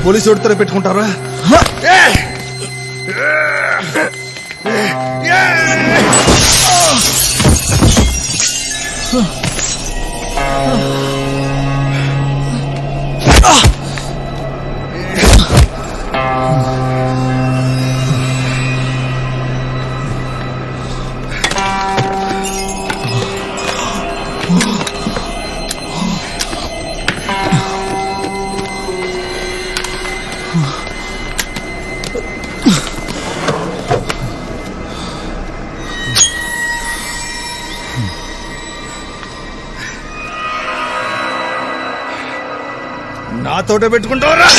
పోలీసు ఒడితో పెట్టుకుంటారా? నాతోటే పెట్టుకుంటావరా?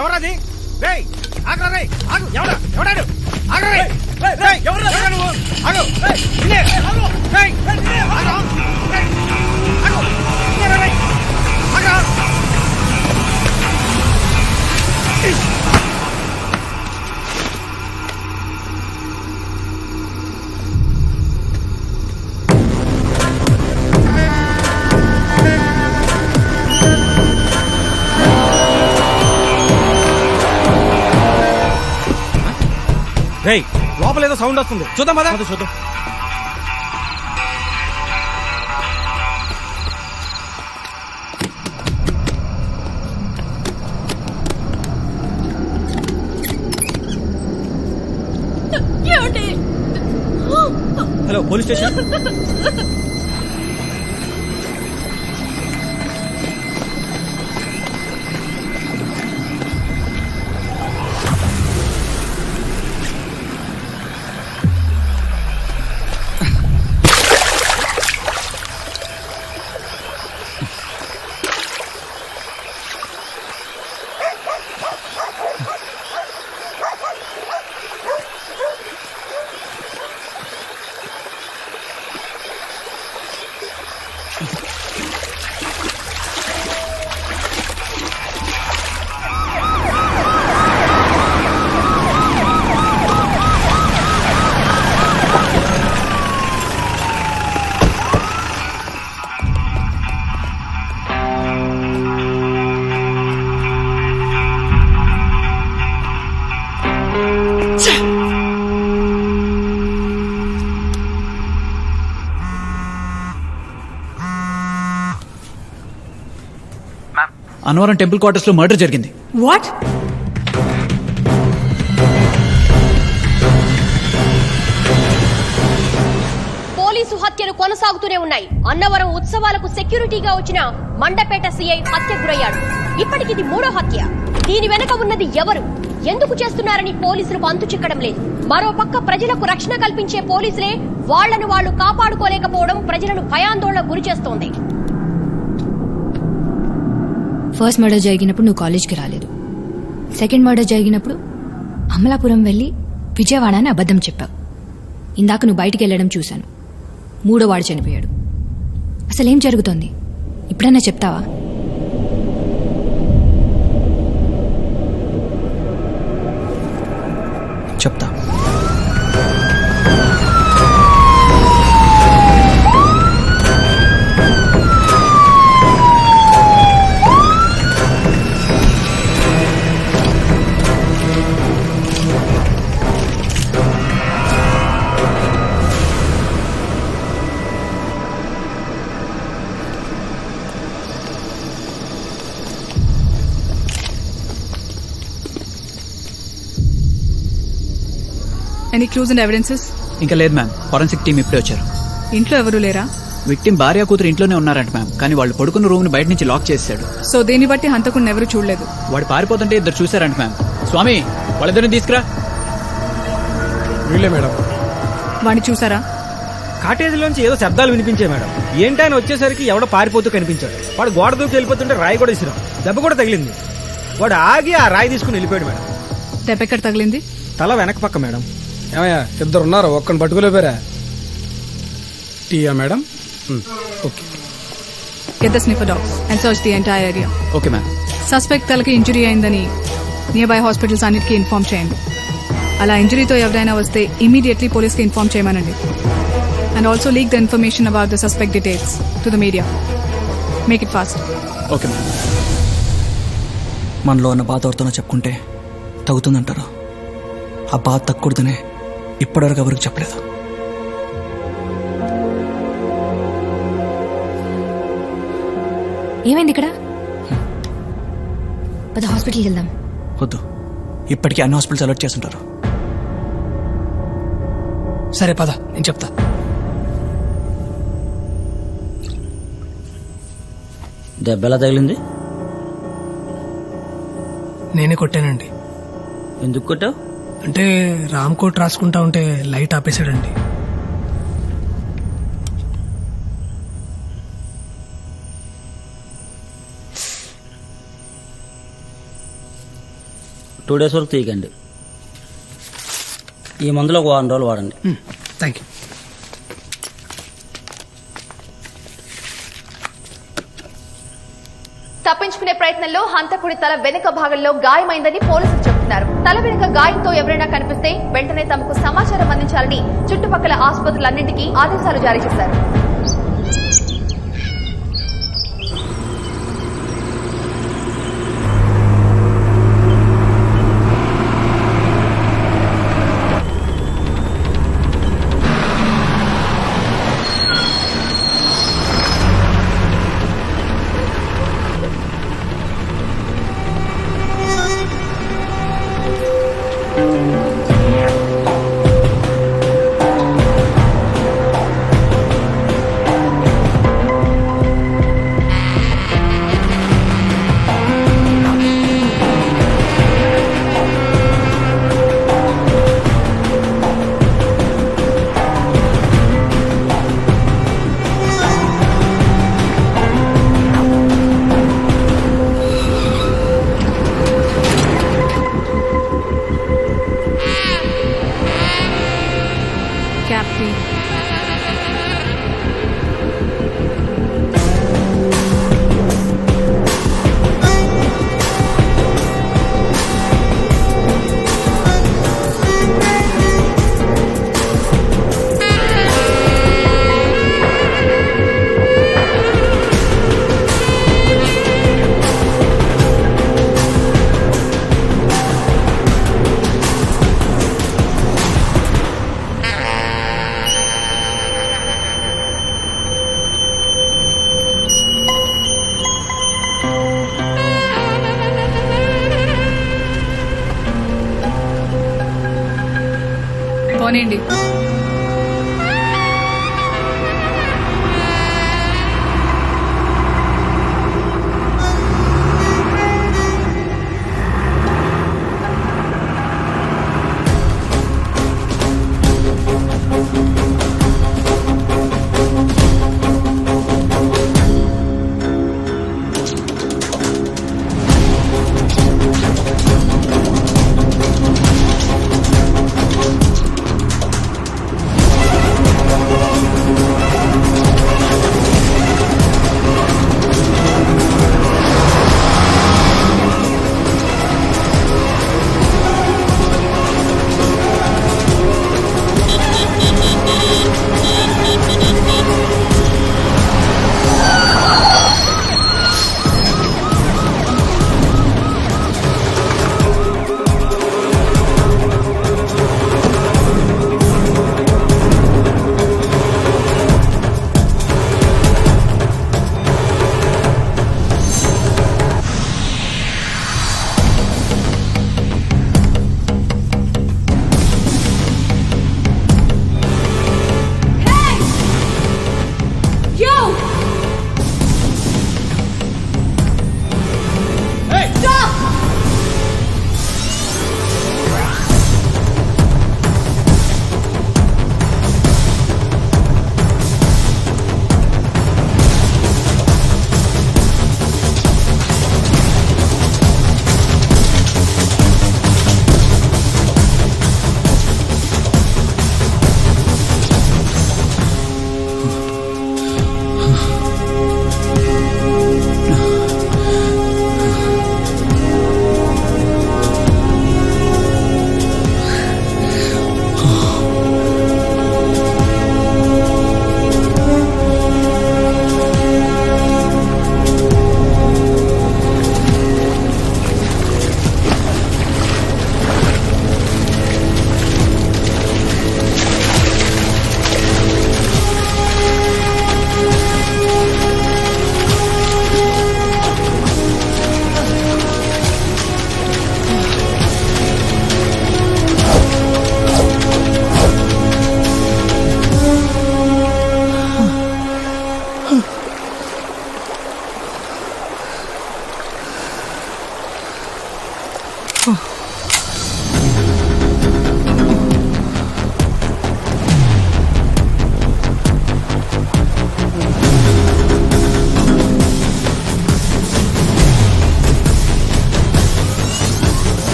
ఎవరది? రేయ్ ఆగరా రేయ్ ఆగు. ఎవడా ఎవడాడు? ఆగరా రేయ్. రేయ్ ఎవరా నువ్వు? ఆగు. రేయ్ నిన్నే. ఆగు. రేయ్ నిన్నే. ఆగు. రేయ్ ఆగు. నిన్నే రేయ్. ఆగు. రేయ్ లోపల ఏదో సౌండ్ వస్తుంది, చూద్దాం పద. చూద్దాం. Hello police station. Annavaram temple quarters లో మర్డర్ జరిగింది. వాట్? పోలీసు హత్యలు కొనసాగుతూనే ఉన్నాయి. అన్నవరం ఉత్సవాలకు సెక్యూరిటీగా వచ్చిన మండపేట సీఐ హత్య గురయ్యాడు. ఇప్పటికిది 3వ హత్య. దీని వెనక ఉన్నది ఎవరు, ఎందుకు చేస్తున్నారని పోలీసులకు అంతు చిక్కడం లేదు. మరోపక్క ప్రజలకు రక్షణ కల్పించే పోలీసులే వాళ్లను వాళ్లు కాపాడుకోలేకపోవడం ప్రజలను భయాందోళనకు గురి చేస్తోంది. ఫస్ట్ మర్డర్ జరిగినప్పుడు నువ్వు కాలేజ్కి రాలేదు. సెకండ్ మర్డర్ జరిగినప్పుడు అమలాపురం వెళ్ళి విజయవాడ అని అబద్ధం చెప్పావు. ఇందాక నువ్వు బయటికి వెళ్ళడం చూశాను. 3వ వాడు చనిపోయాడు. అసలేం జరుగుతోంది ఇప్పుడన్నా చెప్తావా? చెప్తా. Any clues and evidences? ఇంకా లేదు మ్యామ్, ఫోరెన్సిక్ టీం ఇప్పుడే వచ్చారు. ఇంట్లో ఎవరూ లేరా? విక్టిమ్ భార్య కూతురు ఇంట్లోనే ఉన్నారంట మ్యామ్, కానీ వాళ్ళు పడుకున్న రూమ్ ని బయట నుంచి లాక్ చేశాడు. సో దీన్ని బట్టి హంతకుడిని ఎవరు చూడలేదు. వాడు పారిపోతుంటే ఇద్దరు చూశారంట మ్యామ్. స్వామి, వాళ్ళిద్దరిని తీసుకురా. వీళ్ళే మేడం. వాడిని చూసారా? కాటేజీలోంచి ఏదో శబ్దాలు వినిపించాయి మేడం. ఏంటని వచ్చేసరికి ఎవడో పారిపోతూ కనిపించాడు. వాడు గోడ దూకి వెళ్ళిపోతుంటే రాయి కూడా ఇసిరాం, దెబ్బ కూడా తగిలింది. వాడు ఆగి ఆ రాయి తీసుకుని వెళ్ళిపోయాడు మేడం. దెబ్బ ఎక్కడ తగిలింది? తల వెనక పక్క మేడం. ఏమయ్యా, ఇద్దరు ఉన్నారు, ఒక్కని పట్టుకోలేపారా? టీయా madam? Okay. Get the sniffer dogs and search the entire area. Okay ma'am. Suspect తలకి ఇంజురీ అయిందని నియర్ బై హాస్పిటల్స్ అన్నిటికీ ఇన్ఫార్మ్ చేయండి. అలా ఇంజురీతో ఎవరైనా వస్తే ఇమీడియట్లీ పోలీస్కి ఇన్ఫార్మ్ చేయమనండి. And also leak the information about the suspect details to the media. Make it fast. Okay ma'am. మనలో ఉన్న బాధ ఎవరితోనో చెప్పుకుంటే తగ్గుతుందంటారు. ఆ బాధ తగ్గకూడదనే ఇప్పటివరకు ఎవరికి చెప్పలేదు. ఏమైంది ఇక్కడ? పద హాస్పిటల్కి వెళ్దాం. వద్దు, ఇప్పటికీ అన్ని హాస్పిటల్స్ అలర్ట్ చేస్తుంటారు. సరే పద, నేను చెప్తా. దెబ్బ ఎలా తగిలింది? నేనే కొట్టానండి. ఎందుకు కొట్టావు? అంటే రామ్ కోట్ రాసుకుంటా ఉంటే లైట్ ఆపేశాడండి. టూ డేస్ వరకు తీయకండి. ఈ మందులో ఒక 1 రోజులు వాడండి. Thank you. తప్పించుకునే ప్రయత్నంలో హంతకుడి తల వెనుక భాగంలో గాయమైందని పోలీసులు చెబుతున్నారు. తల వెనుక గాయంతో ఎవరైనా కనిపిస్తే వెంటనే తమకు సమాచారం అందించాలని చుట్టుపక్కల ఆసుపత్రులన్నింటికీ ఆదేశాలు జారీ చేశారు. Capri. పోనీండి.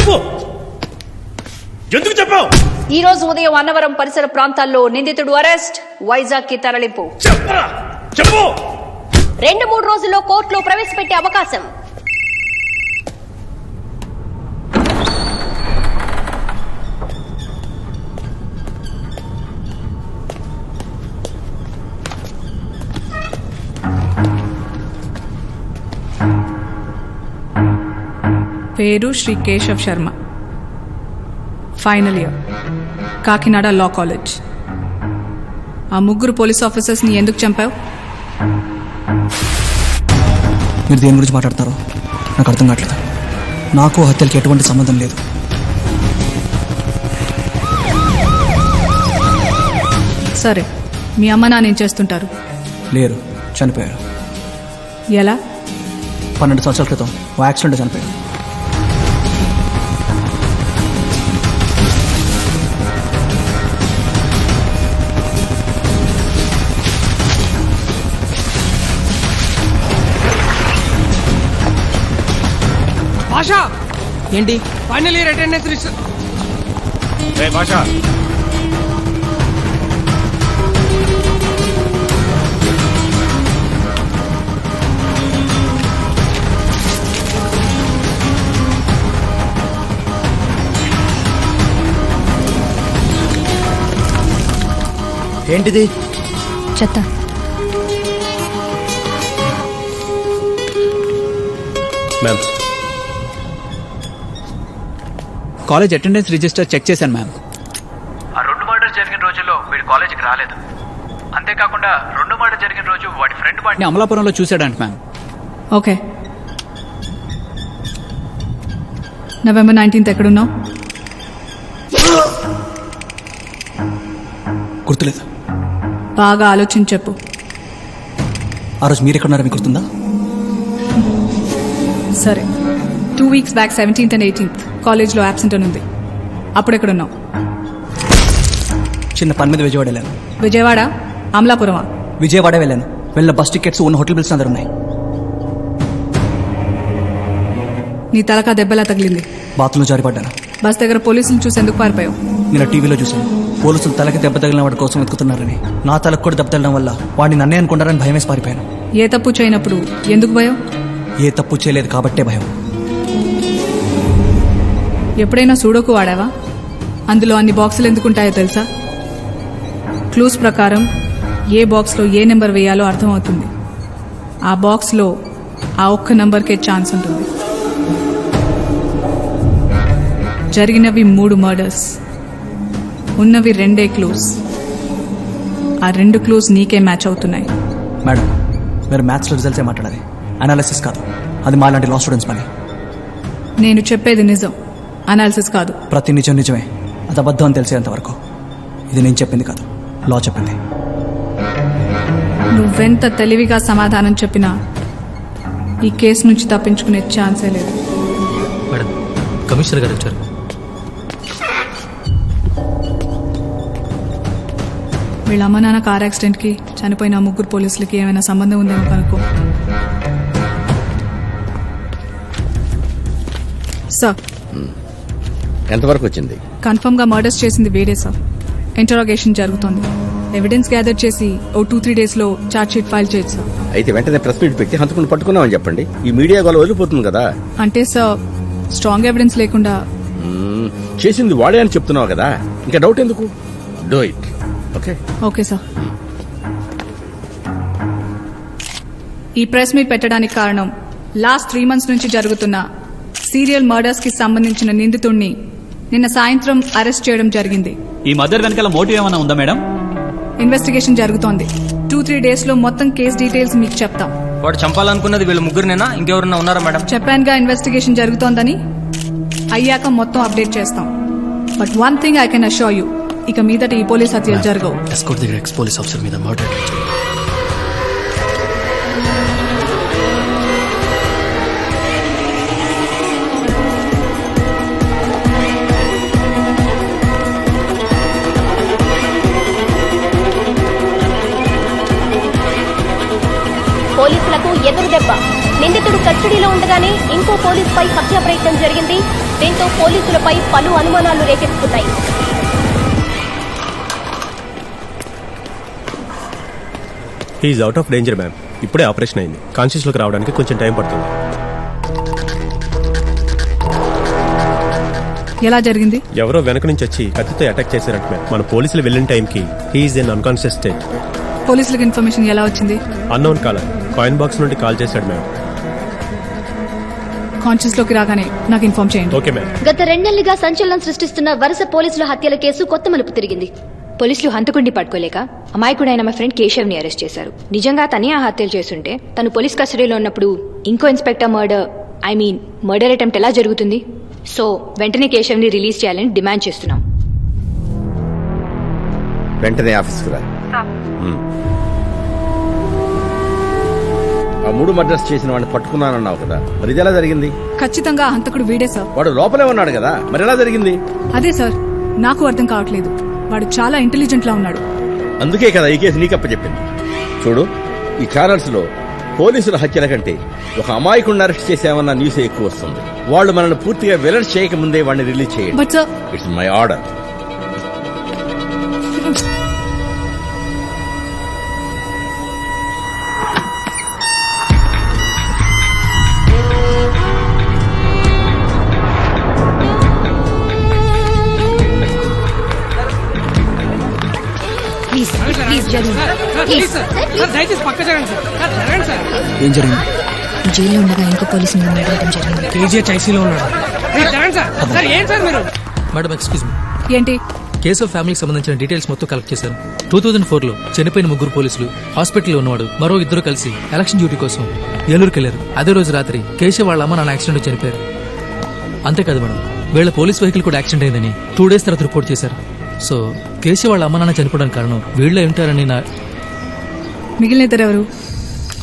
చెప్పు, ఎందుకు చెప్పావు? ఈ రోజు ఉదయం అన్నవరం పరిసర ప్రాంతాల్లో నిందితుడు అరెస్ట్, వైజాగ్ కి తరలింపు. చెప్పు. 2-3 రోజుల్లో కోర్టులో ప్రవేశపెట్టే అవకాశం. పేరు Shri Keshav Sharma, final year, Kakinada law college. ఆ 3 పోలీస్ ఆఫీసర్స్ ని ఎందుకు చంపావు? మీరు దేని గురించి మాట్లాడతారో నాకు అర్థం కావట్లేదు. నాకు హత్యలకి ఎటువంటి సంబంధం లేదు. సరే, మీ అమ్మ నాన్న ఏం చేస్తుంటారు? లేరు, చనిపోయారు. ఎలా? 12 సంవత్సరాల క్రితం ఓ యాక్సిడెంట్ చనిపోయారు. భాషా ఏంటి? Final year attendance list. Basha, ఏంటిది? చెత్త. Ma'am, college attendance register check చేశాను మ్యామ్. ఆ 2 మర్డర్ జరిగిన రోజుల్లో వీడు కాలేజీకి రాలేదు. అంతేకాకుండా 2 మర్డర్ జరిగిన రోజు వాడి ఫ్రెండ్ వాడిని అమలాపురంలో చూశాడంట మ్యామ్. ఓకే, నవంబర్ 19th ఎక్కడున్నావు? గుర్తులేదు. బాగా ఆలోచించి చెప్పు. ఆ రోజు మీరు ఎక్కడున్నారో మీకు గుర్తుందా? సరే, 2 weeks back 17th and 18th కాలేజ్లో యాబ్సెంట్ అని ఉంది. అప్పుడు ఎక్కడున్నావు? చిన్న పని మీద విజయవాడ వెళ్ళాను. విజయవాడ? అమలాపురమా? విజయవాడ వెళ్ళాను. వెళ్ళిన బస్ టికెట్స్ ఉన్న హోటల్ బిల్స్ అందరు ఉన్నాయి. నీ తలకా దెబ్బలా తగిలింది? బాత్రూంలో జారిపడ్డాను. బస్ దగ్గర పోలీసులు చూసి ఎందుకు పారిపోయావు? నేను టీవీలో చూశాను, పోలీసులు తలకి దెబ్బ తగిలిన వాడి కోసం వెతుకుతున్నారని. నా తలకు కూడా దెబ్బ తగలడం వల్ల వాడిని నన్నే అనుకుంటారని భయం వేసి పారిపోయాను. ఏ తప్పు చేయనప్పుడు ఎందుకు భయం? ఏ తప్పు చేయలేదు కాబట్టే భయం. ఎప్పుడైనా సూడోకు వాడావా? అందులో అన్ని బాక్సులు ఎందుకుంటాయో తెలుసా? క్లూస్ ప్రకారం ఏ బాక్స్లో ఏ నెంబర్ వేయాలో అర్థమవుతుంది. ఆ బాక్స్లో ఆ ఒక్క నెంబర్కే ఛాన్స్ ఉంటుంది. జరిగినవి 3 మర్డర్స్, ఉన్నవి 2 క్లూస్. ఆ 2 క్లూస్ నీకే మ్యాచ్ అవుతున్నాయి. మేడం, మీరు మ్యాథ్స్లో రిజల్ట్సే మాట్లాడాలి, అనాలిసిస్ కాదు. అది మా లాంటి లా స్టూడెంట్స్ పని. నేను చెప్పేది నిజం, అనాలిసిస్ కాదు. ప్రతి నిజం నిజమే, అది అబద్ధం అని తెలిసేంత వరకు. ఇది నేను చెప్పింది కాదు, లా చెప్పింది. నువ్వెంత తెలివిగా సమాధానం చెప్పినా ఈ కేసు నుంచి తప్పించుకునే ఛాన్సే లేదు. మేడం, కమిషనర్ గారు వచ్చారు. వీళ్ళ అమ్మ నాన్న కార్ యాక్సిడెంట్కి చనిపోయిన 3 పోలీసులకి ఏమైనా సంబంధం ఉందేమో కనుక్కో. సార్, ఎంతవరకు వచ్చింది? కన్ఫర్మ్ గా మర్డర్స్ చేసింది వేరే సార్. ఇంటరాగేషన్ జరుగుతోంది. ఎవిడెన్స్ గ్యాదర్ చేసి ఓ 2-3 days లో చార్జ్ షీట్ ఫైల్ చేయొచ్చు సార్. అయితే వెంటనే ప్రెస్ మీట్ పెట్టి హంతకుని పట్టుకున్నామని చెప్పండి. ఈ మీడియా గోల వదిలిపోతుంది కదా. అంటే సార్, స్ట్రాంగ్ ఎవిడెన్స్ లేకుండా చేసింది వాడే అని చెప్తున్నావు కదా, ఇంకా డౌట్ ఎందుకు? Do it. Okay okay sir. ఈ ప్రెస్ మీట్ పెట్టడానికి కారణం లాస్ట్ 3 months నుంచి జరుగుతున్న సీరియల్ మర్డర్స్ కి సంబంధించిన నిందితుడిని నిన్న సాయంత్రం అరెస్ట్ చేయడం జరిగింది. ఈ మర్డర్ వెనకాల మోటివ్ ఏమైనా ఉందా మేడం? ఇన్వెస్టిగేషన్ జరుగుతోంది. 2-3 days లో మొత్తం కేసు డీటెయిల్స్ మీకు చెప్తాం. వాడు చంపాలనుకున్నది వీళ్ళు 3 ఇంకెవరన్నా ఉన్నారా మేడం? చెప్పానుగా ఇన్వెస్టిగేషన్ జరుగుతోందని. అయ్యాక మొత్తం అప్డేట్ చేస్తాం. But one thing I can assure you, ఇక మీదట ఈ పోలీస్ హత్యలు జరగవు. ఎస్కోర్ట్ దగ్గర ఎక్స్ పోలీస్ ఆఫీసర్ మీద మర్డర్. పోలీసులకు ఎదురు దెబ్బ. నిందితుడు కస్టడీలో ఉండగానే ఇంకో పోలీసుపై హత్యా ప్రయత్నం జరిగింది. దీంతో పోలీసులపై పలు అనుమానాలు రేకెత్తుతున్నాయి. He is out of danger ma'am. ఇప్పుడే ఆపరేషన్ అయింది. కాన్షియస్లోకి రావడానికి కొంచెం టైం పడుతుంది. ఎలా జరిగింది? ఎవరో వెనక నుంచి వచ్చి కత్తితో అటాక్ చేశారంట మ్యామ్. మన పోలీసులు వెళ్ళిన టైంకి హీఈస్ ఇన్ అన్కాన్షియస్ స్టేట్. పోలీసులకు ఇన్ఫర్మేషన్ ఎలా వచ్చింది? అన్నోన్ కాలర్ కాయిన్ బాక్స్ నుండి కాల్ చేశాడు మ్యామ్. కాన్షియస్ లోకి రాగానే నాకు ఇన్ఫార్మ్ చేయండి. Okay ma'am. గత 2 నెలలుగా సంచలనం సృష్టిస్తున్న వరుస పోలీసుల హత్యల కేసు కొత్త మలుపు తిరిగింది. పోలీసులు హంతకుడిని పట్టుకోలేక అమాయకుడైన మా ఫ్రెండ్ కేశవ్ ని అరెస్ట్ చేశారు. నిజంగా తనే ఆ హత్యలు చేస్తుంటే తను పోలీస్ కస్టడీలో ఉన్నప్పుడు ఇంకో ఇన్స్పెక్టర్ మర్డర్ అటెంప్ట్ ఎలా జరుగుతుంది? సో వెంటనే కేశవ్ ని రిలీజ్ చేయాలని డిమాండ్ చేస్తున్నాం. వెంటనే ఆఫీస్కి రా. ఆ 3 మర్డర్స్ చేసిన వాడిని పట్టుకున్నానన్నావు కదా, మరి ఇది ఎలా జరిగింది? ఖచ్చితంగా ఆ హంతకుడు వీడే సార్. వాడు లోపలే ఉన్నాడు కదా, మరి ఎలా జరిగింది? అదే సార్ నాకు అర్థం కావట్లేదు. వాడు చాలా ఇంటెలిజెంట్ లా ఉన్నాడు. అందుకే కదా ఈ కేసు నీకప్ప చెప్పింది. చూడు, ఈ ఛానల్స్ లో పోలీసుల హత్యల కంటే ఒక అమాయకుడిని అరెస్ట్ చేసామన్న న్యూస్ ఎక్కువ వస్తుంది. వాళ్ళు మనల్ని పూర్తిగా వెలట్ చేయకముందే వాడిని రిలీజ్ చేయండి. But sir, it's my order. ఏం జరిగింది? జైల్లో ఉండగా ఇంకో పోలీసు మీద మర్డర్ జరిగింది. కేజీహెచ్ ఐసీలో ఉన్నాడు. Madam excuse me. ఏంటి? కేసు ఆఫ్ ఫ్యామిలీకి సంబంధించిన డీటెయిల్స్ మొత్తం కలెక్ట్ చేశాను. 2004లో చనిపోయిన 3 పోలీసులు, హాస్పిటల్లో ఉన్నవాడు, మరో 2 కలిసి ఎలక్షన్ డ్యూటీ కోసం ఏలూరుకి వెళ్లారు. అదే రోజు రాత్రి కేశవ్ వాళ్ళ అమ్మ నాన్న యాక్సిడెంట్ చనిపోయారు. అంతేకాదు మేడం, వీళ్ళ పోలీస్ వెహికల్ కూడా యాక్సిడెంట్ అయిందని 2 days తర్వాత రిపోర్ట్ చేశారు. సో కేశవ్ వాళ్ళ అమ్మ నాన్న చనిపోవడానికి కారణం వీళ్ళే ఉంటారని నా. మిగిలిన ఇద్దరు ఎవరు?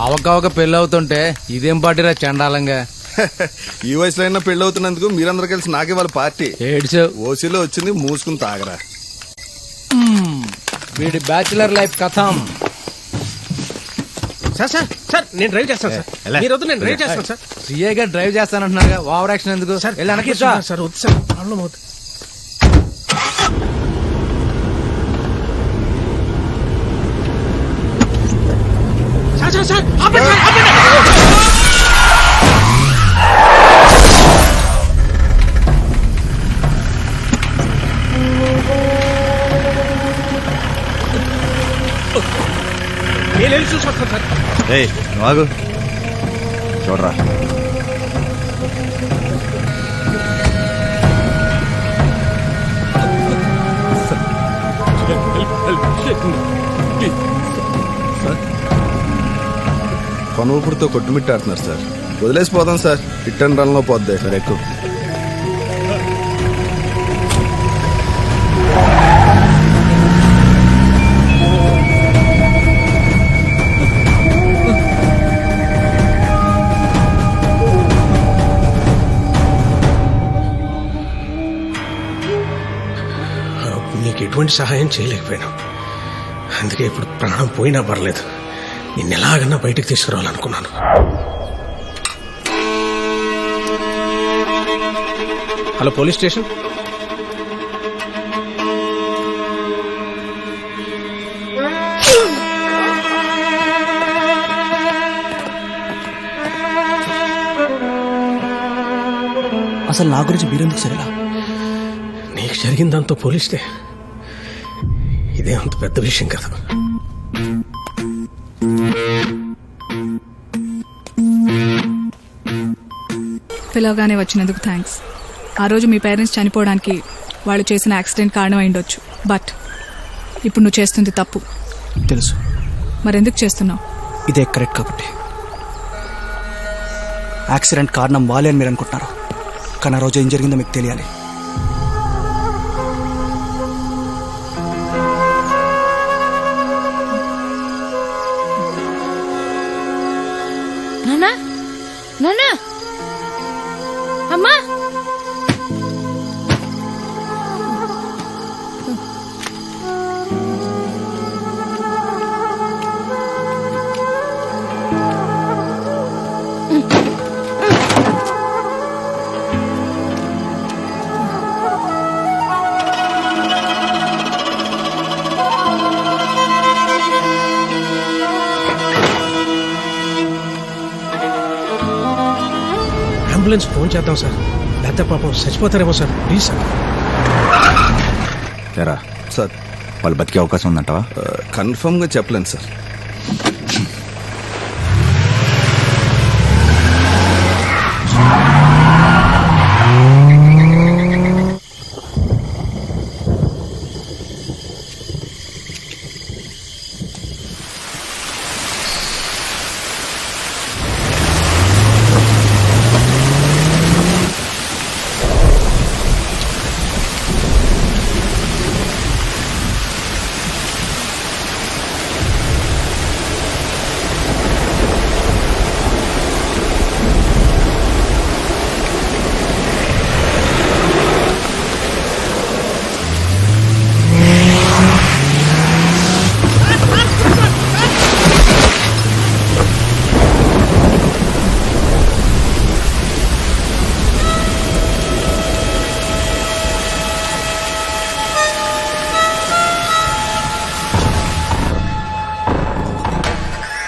అవకవక పెళ్లి అవుతుంటే ఇదేం పార్టీరా చండాలంగా. ఈ వయసులో అయినా పెళ్లి అవుతున్నందుకు మీరందరూ కలిసి నాకే వాళ్ళ పార్టీ ఏడ్చావు. ఓసీలో వచ్చింది, మూసుకుని తాగరా. వీడి బ్యాచులర్ లైఫ్ కథం. సార్ సార్ సార్ నేను డ్రైవ్ చేస్తాను సార్. మీరు వద్దు, నేను డ్రైవ్ చేస్తాను సార్. సీఏగా డ్రైవ్ చేస్తానంటున్నారుగా, ఓవర్ యాక్షన్ ఎందుకు? సార్ వెళ్ళి వెనక్కి సార్ వద్దు సార్, ప్రాబ్లం అవుతుంది. సార్ సార్ ఆపండి సార్, ఆపండి. నేను వెళ్ళి చూసి వస్తాను సార్. ఆగు, చూడరా. కొనుగుపుడితో కొట్టుమిట్టాడుతున్నారు సార్. వదిలేసిపోదాం సార్, హిట్ అండ్ రన్ లో పోద్ది సార్. ఎక్కువ నీకు ఎటువంటి సహాయం చేయలేకపోయాను. అందుకే ఇప్పుడు ప్రాణం పోయినా పర్లేదు, నిన్ను ఎలాగన్నా బయటకు తీసుకురావాలనుకున్నాను. Hello police station. అసలు నా గురించి మీరెందుకు సరేలా? నీకు జరిగిందంతా పోలీస్తే ఇదే అంత పెద్ద విషయం కదా. పిలవగానే వచ్చినందుకు థ్యాంక్స్. ఆ రోజు మీ పేరెంట్స్ చనిపోవడానికి వాళ్ళు చేసిన యాక్సిడెంట్ కారణం అయిండొచ్చు. బట్ ఇప్పుడు నువ్వు చేస్తుంది తప్పు తెలుసు. మరెందుకు చేస్తున్నావు? ఇదే కరెక్ట్ కాబట్టి. యాక్సిడెంట్ కారణం వాళ్ళే అని మీరు అనుకుంటున్నారు, కానీ ఆ రోజు ఏం జరిగిందో మీకు తెలియాలి. నాన్నా, నాన్నా, అమ్మా. అంబులెన్స్ ఫోన్ చేద్దాం సార్, లేకపోతే పాపం చచ్చిపోతారేమో సార్. Please sir. లేరా సార్, వాళ్ళు బతికే అవకాశం ఉందంటావా? కన్ఫర్మ్గా చెప్పలేను సార్.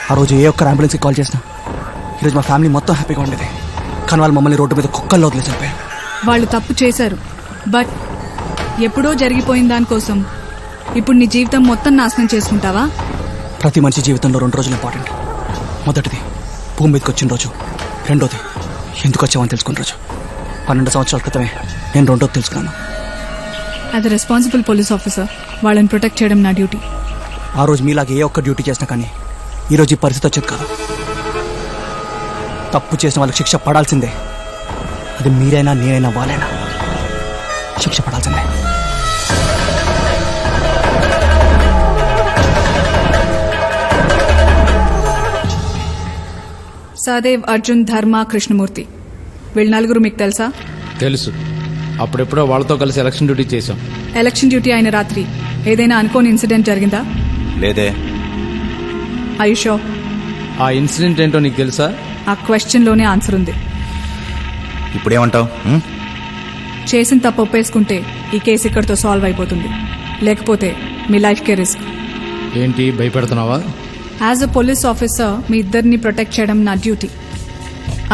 ఆ రోజు ఏ ఒక్కరు అంబులెన్స్కి కాల్ చేసినా ఈరోజు మా ఫ్యామిలీ మొత్తం హ్యాపీగా ఉండేది. కానీ వాళ్ళు మమ్మల్ని రోడ్డు మీద కుక్కల్లో వదిలేసి వెళ్ళిపోయారు. వాళ్ళు తప్పు చేశారు, బట్ ఎప్పుడో జరిగిపోయిన దానికోసం ఇప్పుడు నీ జీవితం మొత్తం నాశనం చేసుకుంటావా? ప్రతి మనిషి జీవితంలో 2 రోజులు ఇంపార్టెంట్. మొదటిది భూమి మీదకి వచ్చిన రోజు, రెండోది ఎందుకు వచ్చామని తెలుసుకున్న రోజు. 12 సంవత్సరాల క్రితమే నేను రెండోది తెలుసుకున్నాను. As a responsible police officer వాళ్ళని ప్రొటెక్ట్ చేయడం నా డ్యూటీ. ఆ రోజు మీలాగే ఏ ఒక్క డ్యూటీ చేసినా కానీ ఈరోజు ఈ పరిస్థితి వచ్చేది కాదు. తప్పు చేసిన వాళ్ళకి శిక్ష పడాల్సిందే. అది మీరైనా నేనైనా వాళ్ళైనా శిక్ష పడాల్సిందే. సహదేవ్, అర్జున్, ధర్మ, కృష్ణమూర్తి వీళ్ళు నలుగురు మీకు తెలుసా? తెలుసు. అప్పుడెప్పుడో వాళ్ళతో కలిసి ఎలక్షన్ డ్యూటీ చేశాం. ఎలక్షన్ డ్యూటీ అయిన రాత్రి ఏదైనా అనుకోని ఇన్సిడెంట్ జరిగిందా? లేదే. ఆయుషో, ఆ ఇన్సిడెంట్ ఏంటో నీకు తెలుసా? ఆ క్వశ్చన్ లోనే ఆన్సర్ ఉంది. ఇప్పుడేమంటావు? చేసిన తప్పు ఒప్పేసుకుంటే ఈ కేసు ఇక్కడితో సాల్వ్ అయిపోతుంది, లేకపోతే మీ లైఫ్కే రిస్క్. ఏంటి భయపెడుతున్నావా? యాజ్ అ పోలీస్ ఆఫీసర్ మీ ఇద్దరిని ప్రొటెక్ట్ చేయడం నా డ్యూటీ,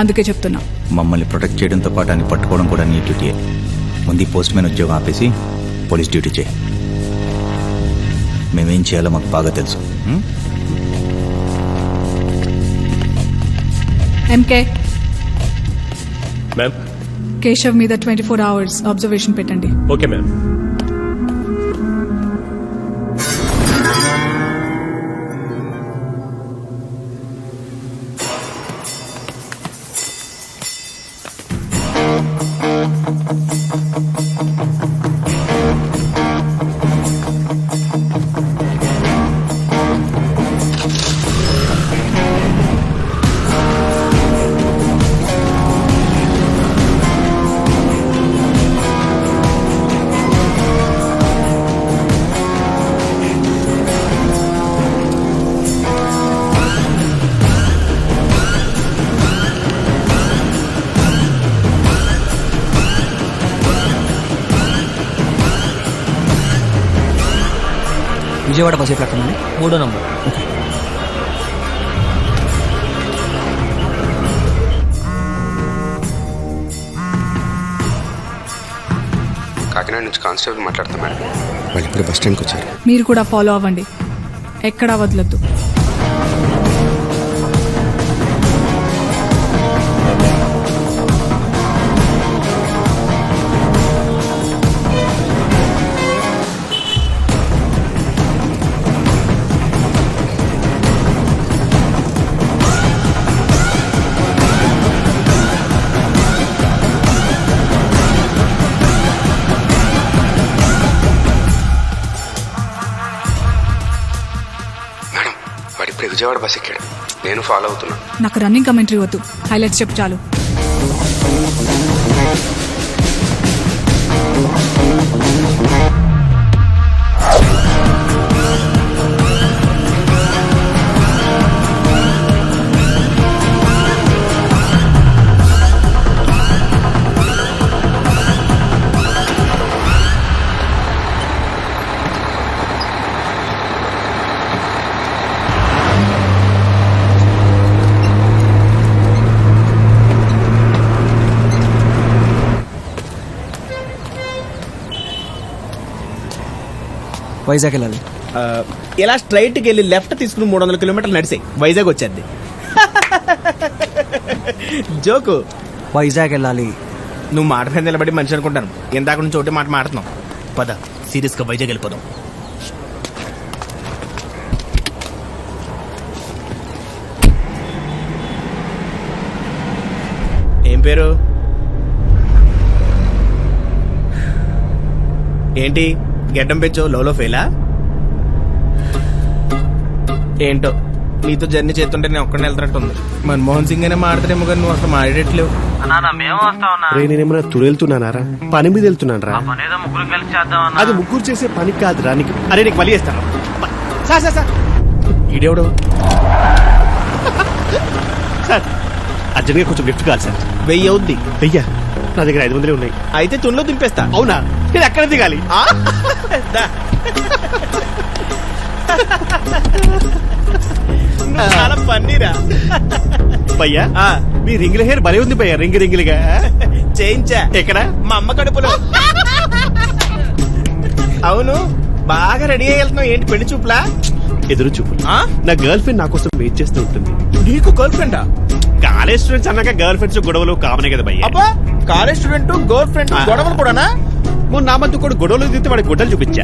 అందుకే చెప్తున్నా. మమ్మల్ని ప్రొటెక్ట్ చేయడంతో పాటు అని పట్టుకోవడం కూడా నీ డ్యూటీయే. ముందు పోస్ట్ మ్యాన్ ఉద్యోగం ఆపేసి పోలీస్ డ్యూటీ చేయి. మేమేం చేయాలో మాకు బాగా తెలుసు. MK, ma'am. కేశవ్ మీద 24 hours అబ్జర్వేషన్ పెట్టండి. Okay ma'am. విజయవాడ బస్ ఏ ప్లాట్ఫామ్ అండి? 3వ నంబర్. ఓకే. కాకినాడ నుంచి కానిస్టేబుల్ మాట్లాడతాం మేడం. వాళ్ళు ఇప్పుడు బస్ స్టాండ్కి వచ్చారు. మీరు కూడా ఫాలో అవ్వండి, ఎక్కడా వదలొద్దు. విజయవాడ బస్ ఎక్కాడు, నేను ఫాలో అవుతున్నా. నాకు రన్నింగ్ కమెంటరీ వద్దు, హైలైట్స్ చెప్పు చాలు. వైజాగ్ వెళ్ళాలి. ఇలా స్ట్రైట్కి వెళ్ళి లెఫ్ట్ తీసుకుని 300 కిలోమీటర్లు నడిసాయి వైజాగ్ వచ్చేది. జోకు. వైజాగ్ వెళ్ళాలి. నువ్వు మాట మీద నిలబడి మనిషి అనుకుంటాను. ఇందాక నుంచి ఒకటి మాట మాడుతున్నావు. పద సీరియస్గా వైజాగ్ వెళ్ళిపోదాం. ఏం పేరు? ఏంటి గెడ్డం పెంచో లోలో ఫెయిలా? ఏంటో నీతో జర్నీ చేస్తుంటే నేను ఒక్కడిని వెళ్తున్నట్టుంది. మన్మోహన్ సింగ్ అనే మాట్లాడేమో కానీ నువ్వు అసలు మాట్లాడట్లేవు. నేనేమన్నా తురెళ్తున్నానారా? పని మీద వెళ్తున్నాను రా. అది ముగ్గురు చేసే పని కాదురా నీకు. అరే నీకు పని చేస్తాను. సార్ సార్ సార్ ఈడెవడు? సార్ అర్జెంట్గా కొంచెం లిఫ్ట్ కావాలి సార్. 1000 అవుద్ది. 1000? నా దగ్గర 500 ఉన్నాయి. అయితే తుల్లో దింపేస్తా. అవునా? నేను ఎక్కడ దిగాలి? చాలా పన్నీరా భయ్యా. మీ రింగుల హెయిర్ భలే ఉంది భయ్యా. రింగులుగా చేయించా. ఎక్కడ? మా అమ్మ కడుపులో. అవును బాగా రెడీ అయ్యి వెళ్తున్నావు. ఏంటి పెళ్లి చూపులా? ఎదురు చూపు. నా గర్ల్ ఫ్రెండ్ నా కోసం వెయిట్ చేస్తూ ఉంటుంది. నీకు గర్ల్ ఫ్రెండా? కాలేజ్ స్టూడెంట్స్ అన్నాక గర్ల్ ఫ్రెండ్స్ గొడవలు కామనే కదా భయ్యా. అబ్బా కాలేజ్ స్టూడెంట్ గర్ల్ ఫ్రెండ్ గొడవలు కూడానా? మొన్న నా మధ్య కూడా గొడవలు దిగితే వాడి గుడ్డలు చూపించా.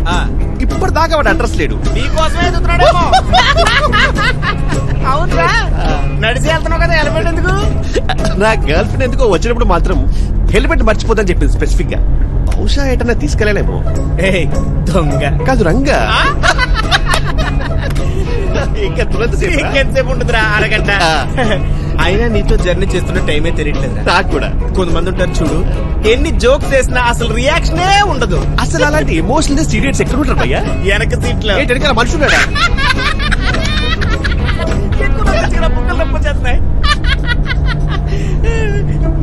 ఇప్పుడు దాకా వాడు అడ్రస్ లేడు. నీకోసమే ఎదుగుతున్నాడేమో. అవునరా నడిచి వెళ్తున్నావు కదా హెల్మెట్ ఎందుకు? నా గర్ల్ ఫ్రెండ్ ఎందుకో వచ్చినప్పుడు మాత్రం హెల్మెట్ మర్చిపోదని చెప్పింది స్పెసిఫిక్ గా. బహుశా ఎటన్నా తీసుకెళ్ళలేమో. దొంగ కాదు రంగా. ఇంకా ఇంకెంతసేపు ఉంటుందిరా? అరగంట. అయినా నీతో జర్నీ చేస్తున్న టైమే తెలియట్లేదు. నాకు కూడా. కొంతమంది ఉంటారు చూడు, ఎన్ని జోక్స్ చేసినా అసలు రియాక్షనే ఉండదు. అసలు అలాంటి ఎమోషనల్ సీరియస్ ఎక్కడ ఉంటారు భయ్యా? వెనక సీట్లో మనుషులు చేస్తున్నాయి.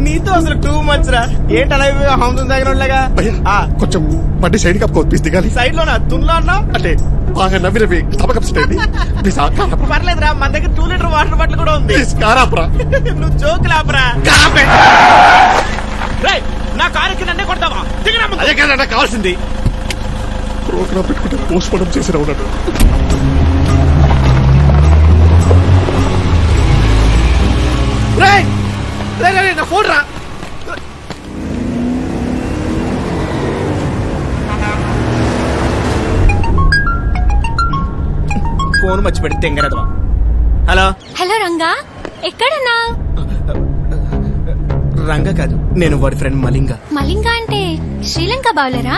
నీతో అసలు టూ మచ్ రా. ఏంటి అలా హంసం తగినలాగా? కొంచెం బండి సైడ్ కప్పుకో. దిగాలి. సైడ్ లోనా? తున్లో అన్నా అంటే బాగా నవ్వి పర్లేదురా. మన దగ్గర 2 లీటర్ వాటర్ బాటిల్ కూడా ఉంది. నువ్వు జోక్ లాపరా. నా కారుకి నన్నే కొడతావా? అదే కదా కావాల్సింది. ప్రోగ్రామ్ పెట్టుకుంటే పోస్ట్ మార్టం చేసి ఉన్నాడు. నా ఫోన్ రా. ఫోన్ మర్చిపెట్టి తెంగరదవా. హలో హలో రంగా, ఎక్కడన్నా? రంగా కాదు, నేను వాడి ఫ్రెండ్ మలింగ. మలింగ అంటే శ్రీలంక బౌలరా?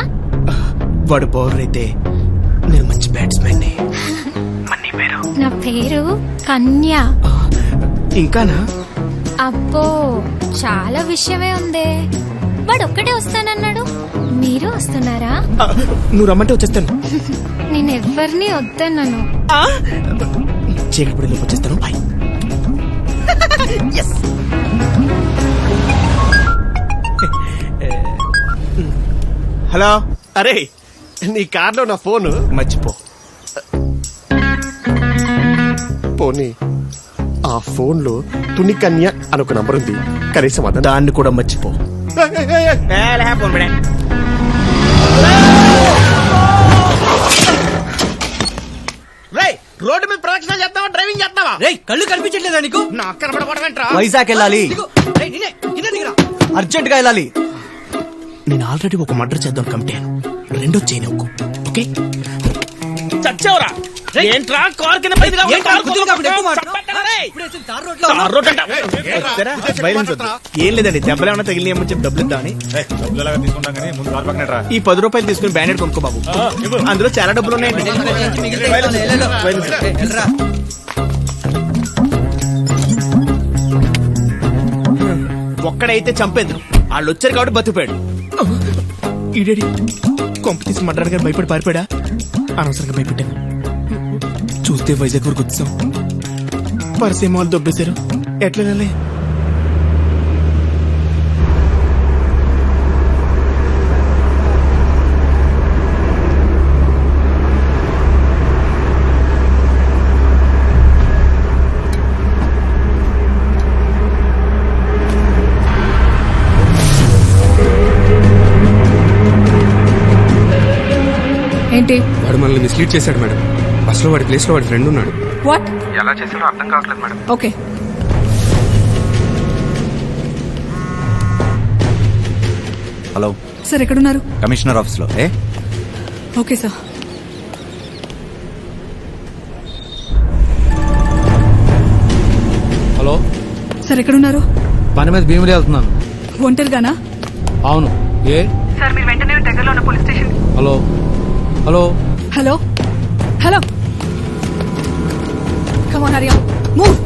వాడు బౌలర్ అయితే నేను మంచి బ్యాట్స్మెన్. నా పేరు కన్య. ఇంకానా? అబ్బో చాలా విషయమే ఉందే. వాడు ఒక్కడే వస్తానన్నాడు, మీరు వస్తున్నారా? నువ్వు రమ్మంటే వచ్చేస్తాను. నేను ఎవరిని వద్దన్నాను. చీకటి వచ్చేస్తాను. బాయ్. హలో. అరే నీ కార్లో నా ఫోన్ మర్చిపో. పోనీ ఆ ఫోన్ లో తుని కన్య అని ఒక నంబర్ ఉంది. కనీసం దాన్ని కూడా మర్చిపో. రోడ్డు మీద ప్రదక్షిణ చేస్తావా? డ్రైవింగ్ చేస్తావా? కళ్ళు కనిపించట్లేదా నీకు? నాకు కనపడపోవడం. వైజాగ్ వెళ్ళాలి. అర్జెంట్ గా వెళ్ళాలి. నేను ఆల్రెడీ ఒక మర్డర్ చేద్దాం కమిటాను. రెండో చేయను. ఓకే చచ్చావురా. ఏంట్రా కార్ కింద ఏం లేదండి. దెబ్బలు ఏమన్నా తగిలి ఏమని చెప్పి డబ్బులు ఇద్దామని. ఈ 10 రూపాయలు తీసుకుని బ్యాండెడ్ కొనుక్కో బాబు. అందులో చాలా డబ్బులు ఉన్నాయండి. ఒక్కడైతే చంపేందుకు వాళ్ళు వచ్చారు కాబట్టి బతికిపోయాడు. ఈడేడి కొంప తీసి మర్డర్ గారు భయపడి పారిపోయాడా? అనవసరంగా భయపెట్టాను. చూస్తే వైజాగ్ వరకు వచ్చాం. పరిసేమో వాళ్ళు దొబ్బేశారు. ఎట్లా వెళ్ళాలి? ఏంటి? వాడు మనల్ని మిస్లీడ్ చేశాడు మేడం. బస్సులో వాడి ప్లేస్లో వాడి ఫ్రెండ్ ఉన్నాడు. వాట్? ఎలా చేశాడో అర్థం కావట్లేదు మేడం. ఓకే. హలో సార్ ఎక్కడున్నారు? కమిషనర్ ఆఫీస్లో. Okay sir. హలో సార్ ఎక్కడున్నారు? పని మీద భీమిలి వెళ్తున్నాను. ఒంటరిగానా? అవును. ఏ సార్ మీరు వెంటనే దగ్గరలో ఉన్న police station. Hello hello hello hello come on Hari up move.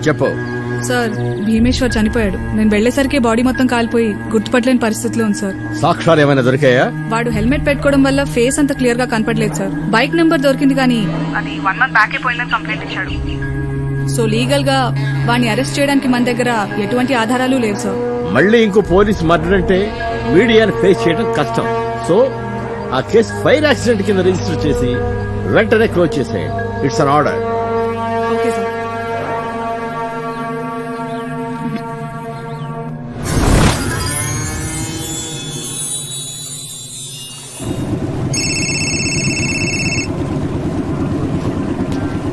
చెప్పు. సార్ భీమేశ్వర్ చనిపోయాడు. నేను వెళ్లేసరికి బాడీ మొత్తం కాలిపోయి గుర్తుపట్టలేని పరిస్థితిలో ఉంది సార్. సాక్ష్యాలు ఏమైనా దొరికాయా? వాడు హెల్మెట్ పెట్టుకోవడం వల్ల ఫేస్ అంత క్లియర్ గా కనపడలేదు సార్. బైక్ నెంబర్ దొరికింది కానీ అది 1 month బ్యాక్ పోయిందని కంప్లైంట్ ఇచ్చాడు. సో లీగల్ గా వాడిని అరెస్ట్ చేయడానికి మన దగ్గర ఎటువంటి ఆధారాలు లేవు సార్. మళ్ళీ ఇంకో పోలీస్ మర్డర్ అంటే మీడియాను ఫేస్ చేయడం కష్టం. సో ఆ కేసు ఫైర్ యాక్సిడెంట్ కింద రిజిస్టర్ చేసి వెంటనే క్లోజ్ చేసేయండి. It's an order. Okay sir.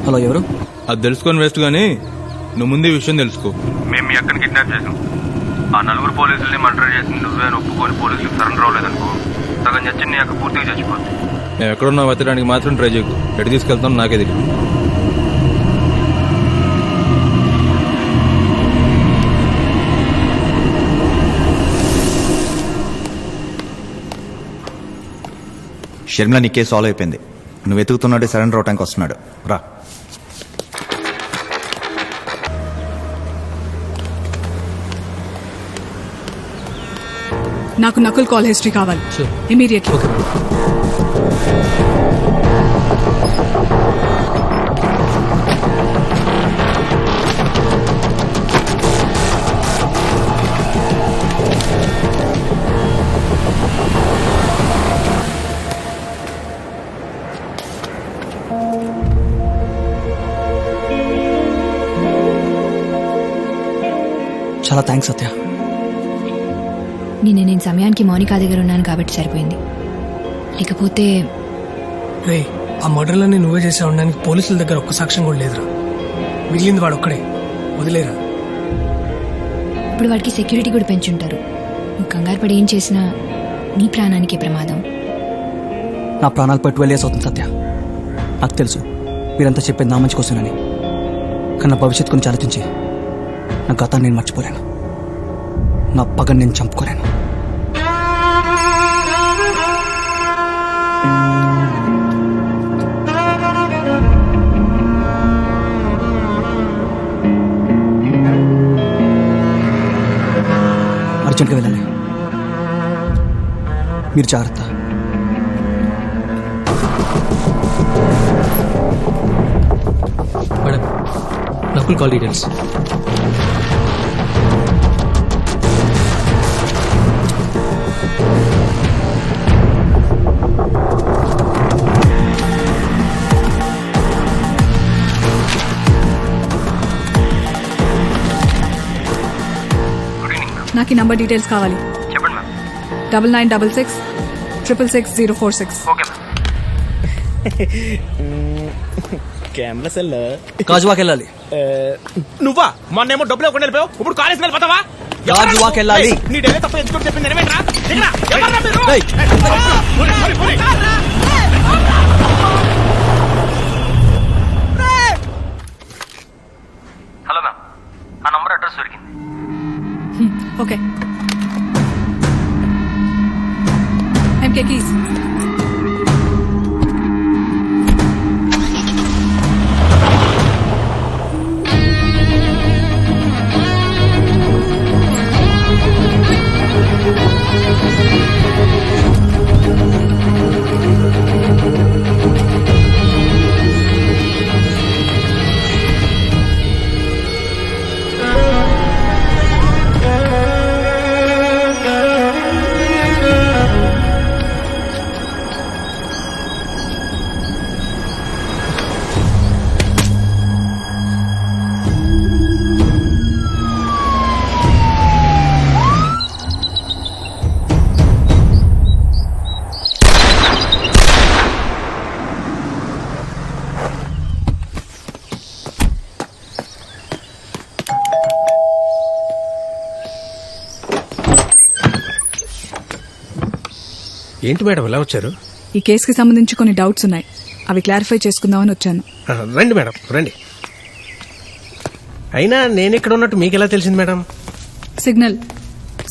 Hello ఎవరు? అది తెలుసుకొని వేస్ట్ గానీ నువ్వు ముందు ఈ విషయం తెలుసుకో. మేము మీ అక్కని కిడ్నాప్ చేసాం. ఆ 4 పోలీసుల్ని మర్డర్ చేసి నువ్వే అని ఒప్పుకొని పోలీసులకు సరెండర్ అవ్వలేదనుకో, సగం చచ్చి నీ అక్క పూర్తిగా చచ్చిపోతుంది. నేను ఎక్కడున్నా వెతకడానికి మాత్రం ట్రై చేయకు. ఎటు తీసుకెళ్తాను నాకే తెలియదు. షర్మిల నీ కేసు సాల్వ్ అయిపోయింది. నువ్వు వెతుకుతున్నట్టు సరెండర్ అవడానికి వస్తున్నాడు. రా. నాకు నకుల్ కాల్ హిస్టరీ కావాలి ఇమీడియట్లీ. చాలా థ్యాంక్స్ సత్య. నేను సమయానికి మౌనిక దగ్గర ఉన్నాను కాబట్టి సరిపోయింది. లేకపోతే రే ఆ మర్డర్లన్నీ నువ్వే చేసా ఉండడానికి పోలీసుల దగ్గర ఒక్క సాక్ష్యం కూడా లేదురా. మిగిలింది వాడు ఒక్కడే. వదిలేరా. ఇప్పుడు వాడికి సెక్యూరిటీ కూడా పెంచుంటారు. నువ్వు కంగారు పడి ఏం చేసినా నీ ప్రాణానికే ప్రమాదం. నా ప్రాణాలు పట్టు వెళ్ళేసి అవుతుంది సత్య. నాకు తెలుసు మీరంతా చెప్పేది నా మంచి కోసమని. కానీ నా భవిష్యత్తు గురించి ఆలోచించి నా గతాన్ని నేను మర్చిపోలేను. నా పగని నేను చంపుకోలేను. అర్జెంట్గా వెళ్ళాలి. మీరు జాగ్రత్త. Madam Nakul call details. నాకు ఈ నంబర్ డీటెయిల్స్ కావాలి. చెప్పండి ma'am. 9966 666 046. Okay ma'am. Camera cell గాజువాకి వెళ్ళాలి. నువ్వా మొన్నేమో డబ్బులు ఇవ్వకుండా వెళ్ళిపోయావు, ఇప్పుడు కాలేజ్ వెళ్ళిపోతావా? గాజువాకి వెళ్ళాలి. నీ డైలీ తప్ప ఎందుకు చెప్పింది ఎనవేంట్రా? హలో మ్యామ్, ఆ నంబర్ అడ్రస్ దొరికింది. ఓకే. ఎంకే కీస్. ఏంటి మేడం ఇలా వచ్చారు? ఈ కేసుకి సంబంధించి కొన్ని డౌట్స్ ఉన్నాయి, అవి క్లారిఫై చేసుకుందామని వచ్చాను. రండి మేడం రండి. అయినా నేను ఇక్కడ ఉన్నట్టు మీకు ఎలా తెలిసింది మేడం? సిగ్నల్.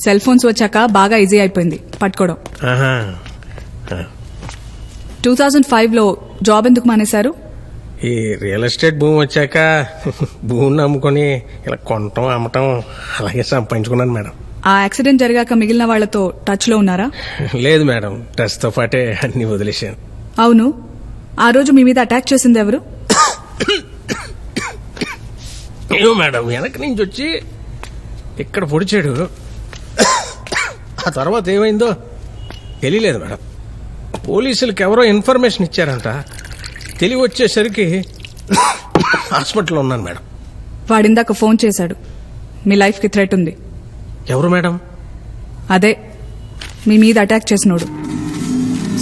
సెల్ ఫోన్స్ వచ్చాక బాగా ఈజీ అయిపోయింది పట్టుకోవడం. 2005లో జాబ్ ఎందుకు మానేశారు? ఈ రియల్ ఎస్టేట్ భూమి వచ్చాక భూమిని అమ్ముకొని ఇలా కొనటం అమ్మటం అలాగే సంపాదించుకున్నాను మేడం. ఆ యాక్సిడెంట్ జరిగాక మిగిలిన వాళ్లతో టచ్ లో ఉన్నారా? లేదు మేడం, టచ్ తో పాటే అన్ని వదిలేశాను. అవును, ఆ రోజు మీ మీద అటాక్ చేసింది ఎవరు? ఏమో మేడం, వెనక నుంచి వచ్చి ఇక్కడ పొడిచాడు. ఆ తర్వాత ఏమైందో తెలియలేదు మేడం. పోలీసులకు ఎవరో ఇన్ఫర్మేషన్ ఇచ్చారంట. తెలివి వచ్చేసరికి హాస్పిటల్లో ఉన్నాను మేడం. వాడిందాక ఫోన్ చేశాడు, మీ లైఫ్ కి థ్రెట్ ఉంది. ఎవరు మేడం? అదే మీ మీద అటాక్ చేసినోడు.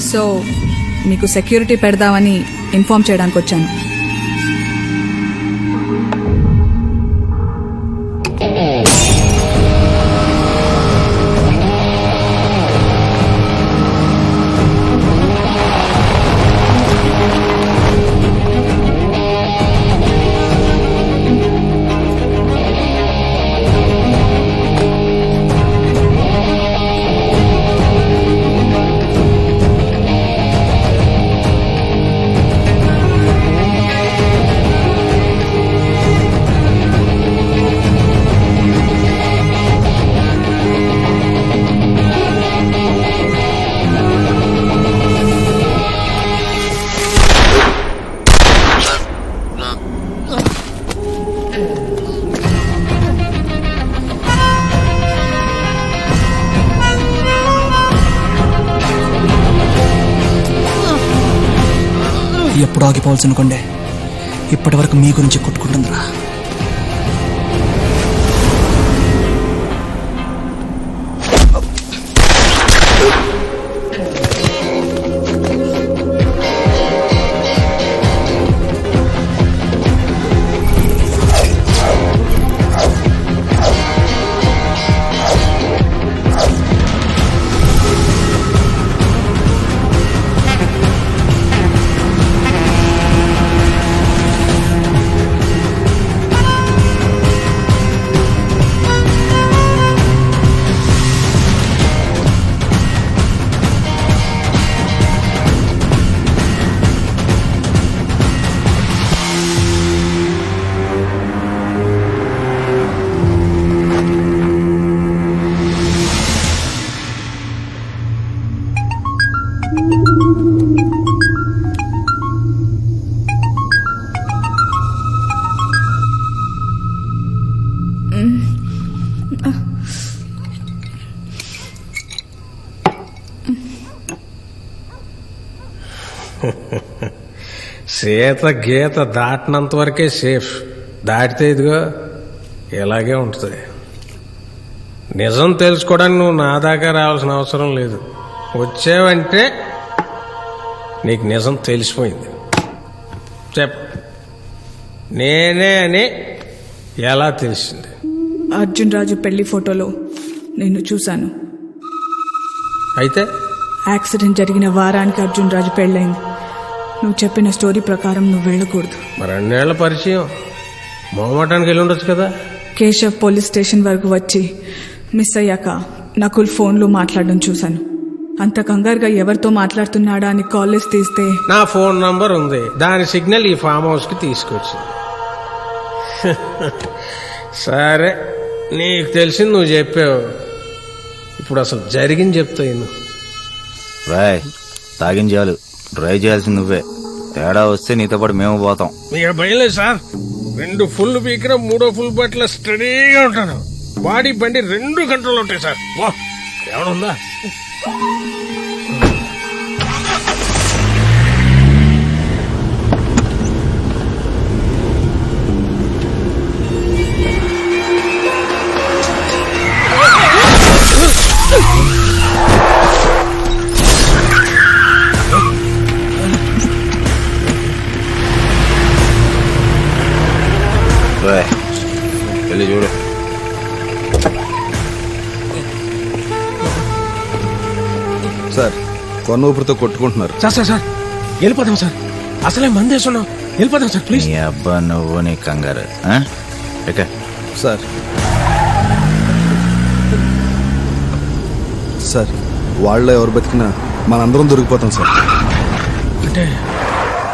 సో మీకు సెక్యూరిటీ పెడదామని ఇన్ఫార్మ్ చేయడానికి వచ్చాను. ఎప్పుడు ఆగిపోవాల్సిన కొండే ఇప్పటి వరకు మీ గురించి కొట్టుకుంటుందిరా. సీత గీత దాటినంత వరకే సేఫ్, దాటితే ఇదిగో ఇలాగే ఉంటుంది. నిజం తెలుసుకోవడానికి నువ్వు నా దాకా రావాల్సిన అవసరం లేదు. వచ్చావంటే నీకు నిజం తెలిసిపోయింది. చెప్పు, నేనే అని ఎలా తెలిసింది? అర్జున్ రాజు పెళ్లి ఫోటోలో నిన్ను చూశాను. అయితే యాక్సిడెంట్ జరిగిన వారానికి అర్జున్ రాజు పెళ్ళైంది. నువ్వు చెప్పిన స్టోరీ ప్రకారం నువ్వు వెళ్ళకూడదు. మరి 2 ఏళ్ల పరిచయం, మొహమాటానికి వెళ్ళి ఉండొచ్చు కదా. కేశవ్ పోలీస్ స్టేషన్ వరకు వచ్చి మిస్ అయ్యాక నకుల్ ఫోన్లో మాట్లాడడం చూశాను. అంత కంగారుగా ఎవరితో మాట్లాడుతున్నాడా అని కాలేజ్ తీస్తే నా ఫోన్ నంబర్ ఉంది, దాని సిగ్నల్ ఈ ఫామ్ హౌస్ కి తీసుకొచ్చింది. సరే, నీకు తెలిసింది నువ్వు చెప్పావు. ఇప్పుడు అసలు జరిగింది చెప్తాను. రాయ్ తాగిన చాలు, డ్రైవ్ చేయాల్సింది నువ్వే. తేడా వస్తే నీతో పాటు మేము పోతాం. మీకు భయం లేదు సార్. 2 ఫుల్ పీకిన 3వ ఫుల్ బట్టల స్టడీగా ఉంటాను. బాడీ బండి 2 గంటలు ఉంటాయి సార్. ఎవడుందా? వెళ్ళి చూడు. సార్ కొన్న ఊపిరితో కొట్టుకుంటున్నారు. సార్ వెళ్ళిపోదాం సార్. అసలే మందేస్తున్నాం, వెళ్ళిపోదాం సార్ ప్లీజ్. నీ అబ్బా నువ్వు నీ కంగారు. సార్ సార్ వాళ్ళ ఎవరు బతికినా మనందరం దొరికిపోతాం సార్. అంటే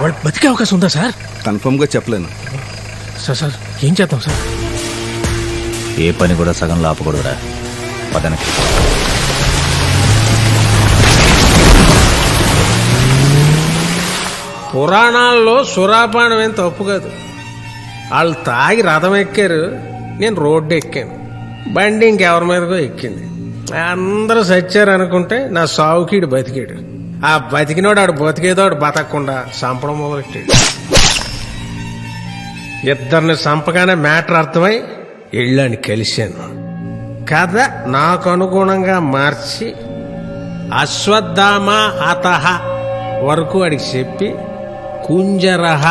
వాళ్ళు బతికే అవకాశం ఉందా సార్? కన్ఫర్మ్గా చెప్పలేను సార్. ఏం చేద్దాం సార్? ఏ పని కూడా సగంలో ఆపకూడదురా. పదనకి పురాణాల్లో సురాపానం ఏం తప్పు కాదు. వాళ్ళు తాగి రథం ఎక్కారు, నేను రోడ్డు ఎక్కాను, బండి ఇంకెవరి మీదకో ఎక్కింది. అందరూ సచ్చారు అనుకుంటే నా సావుకీడు బతికాడు. ఆ బతికినోడు ఆడు బతికేదో ఆడు బతకకుండా చంపడం మొదలెట్టాడు. ఇద్దరిని చంపగానే మ్యాటర్ అర్థమై ఇళ్ళని కలిశాను. కథ నాకు అనుగుణంగా మార్చి అశ్వత్థామ హతః వరకు వాడికి చెప్పి కుంజరహ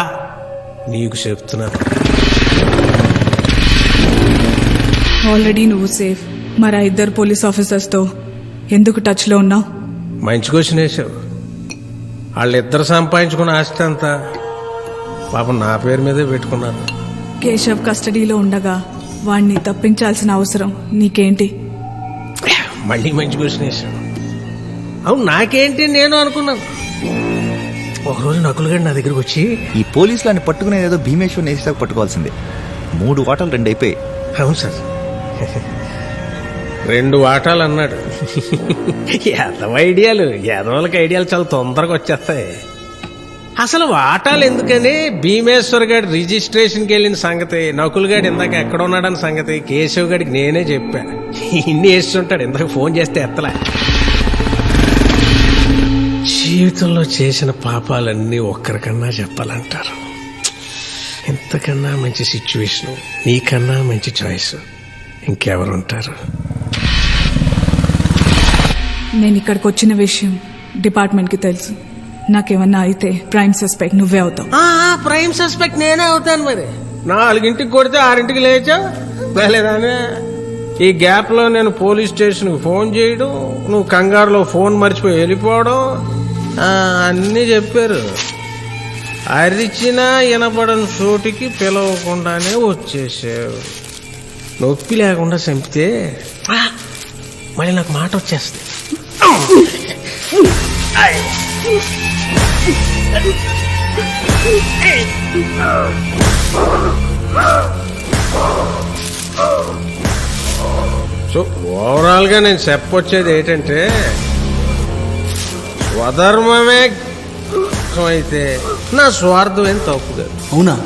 నీకు చెప్తున్నాను. ఆల్రెడీ నువ్వు సేఫ్. మరి ఆ 2 పోలీస్ ఆఫీసర్స్తో ఎందుకు టచ్లో ఉన్నావు? మంచి క్వశ్చన్ వేసావు. వాళ్ళిద్దరు సంపాదించుకున్న ఆస్తి అంతా పాపం నా పేరు మీదే పెట్టుకున్నారు. కేశవ్ కస్టడీలో ఉండగా వాణ్ణి తప్పించాల్సిన అవసరం నీకేంటి? మళ్ళీ మంచి క్వశ్చన్ వేసావు. అవును, నాకేంటి నేను అనుకున్నాను. ఒకరోజు నకుల్ గారు నా దగ్గరకు వచ్చి, ఈ పోలీసులని పట్టుకునే ఏదో భీమేశ్వర్ నేస్తాకు పట్టుకోవాల్సిందే. 3 వాటాలు 2 అయిపోయి. అవును సార్, 2 వాటాలు అన్నాడు. ఎదవలకి ఐడియాలు చాలా తొందరగా వచ్చేస్తాయి. అసలు వాటాలు ఎందుకని భీమేశ్వర్ గారి రిజిస్ట్రేషన్కి వెళ్ళిన సంగతి, నకుల్ గారు ఇందాక ఎక్కడ ఉన్నాడని సంగతి కేశవ్ గారికి నేనే చెప్పా. ఇన్ని వేస్తుంటాడు, ఇందాక ఫోన్ చేస్తే ఎత్తలే. జీవితంలో చేసిన పాపాలన్నీ ఒక్కరికన్నా చెప్పాలంటారు. ఇంతకన్నా మంచి సిచ్యువేషన్, నీకన్నా మంచి చాయిస్ ఇంకెవరుంటారు? నేను ఇక్కడికి వచ్చిన విషయం డిపార్ట్మెంట్కి తెలుసు. నాకేమన్నా అయితే ప్రైమ్ సస్పెక్ట్ నువ్వే అవుతావు. ప్రైమ్ సస్పెక్ట్ నేనే అవుతాను. మరి 4ంటికి కొడితే 6ంటికి లేచావు వెళ్ళేదానే. ఈ గ్యాప్ లో నేను పోలీస్ స్టేషన్ కు ఫోన్ చేయడం, నువ్వు కంగారులో ఫోన్ మర్చిపోయి వెళ్ళిపోవడం అన్నీ చెప్పారు. అరిచినా వినపడని చోటికి పిలవకుండానే వచ్చేసావు. నొప్పి లేకుండా చంపితే మళ్ళీ నాకు మాట వచ్చేస్తుంది. సో ఓవరాల్ గా నేను చెప్పొచ్చేది ఏంటంటే, స్వధర్మమే అయితే నా స్వార్థం ఏం తప్పు కాదు. అవునా?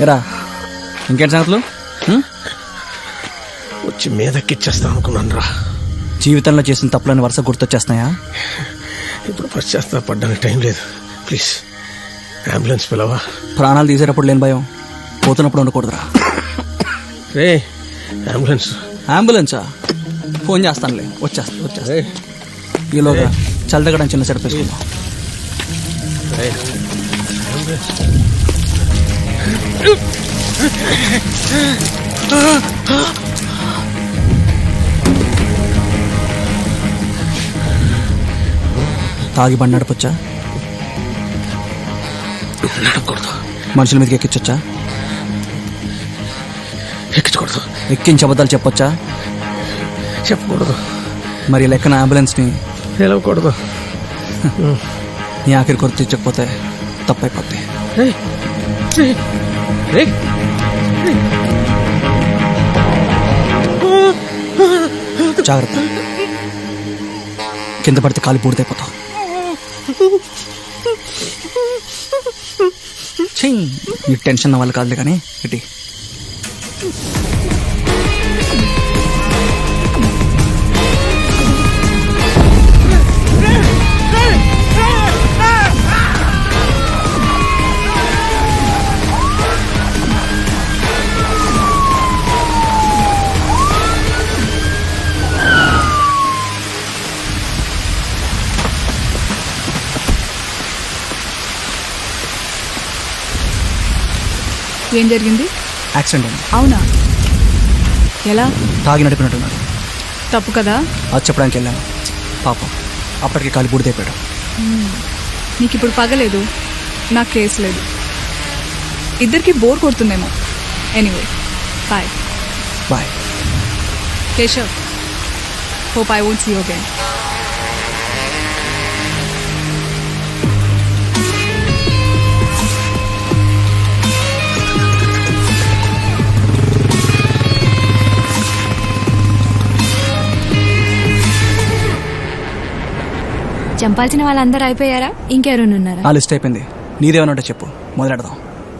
ఎరా ఇంకేంటి సంగతులు? వచ్చి మీదకిచ్చేస్తా అనుకున్నాను రా. జీవితంలో చేసిన తప్పులని వరుస గుర్తొచ్చేస్తున్నాయా? ఇప్పుడు పశ్చాత్తాపడ్డానికి టైం లేదు. ప్లీజ్ అంబులెన్స్ పిలవా. ప్రాణాలు తీసేటప్పుడు లేని భయం పోతున్నప్పుడు ఉండకూడదురా. రే అంబులెన్స్. అంబులెన్సా? ఫోన్ చేస్తానులే, వచ్చేస్తా. ఈలోగా చల్లదగడం చిన్న సెట్ వేసుకుందాం. తాగి బండి నడపొచ్చా? నడపకూడదు. మనుషుల మీదకి ఎక్కించొచ్చా? ఎక్కించకూడదు. ఎక్కించి అబద్ధాలు చెప్పొచ్చా? చెప్పకూడదు. మరి లెక్కన అంబులెన్స్ని పిలవకూడదు. నీ ఆఖరి కొరకు తీర్చకపోతే తప్పైపోద్ది. జాగ్రత్త, కింద పడితే కాలు పూర్తయిపోతావు. ఈ టెన్షన్ నా వాళ్ళు కాదులే కానీ ఇటీ. ఏం జరిగింది? యాక్సిడెంట్ అయింది. అవునా? ఎలా? తాగి నడిపినట్టున్నాడు. తప్పు కదా? అది చెప్పడానికి వెళ్ళాను. పాపం అప్పటికి కాలి బూడిదైపోయాడు. నీకు ఇప్పుడు పగలేదు, నాకు కేసు లేదు. ఇద్దరికి బోర్ కొడుతుందేమో. Anyway bye. Bye Keshav. Hope I won't see you again. చంపాల్సిన వాళ్ళందరూ అయిపోయారా? ఇంకెవరైనా ఉన్నారా? ఆ లిస్ట్ అయిపోయింది. నీదేమన్నా ఉంటే చెప్పు, మొదలెడదాం.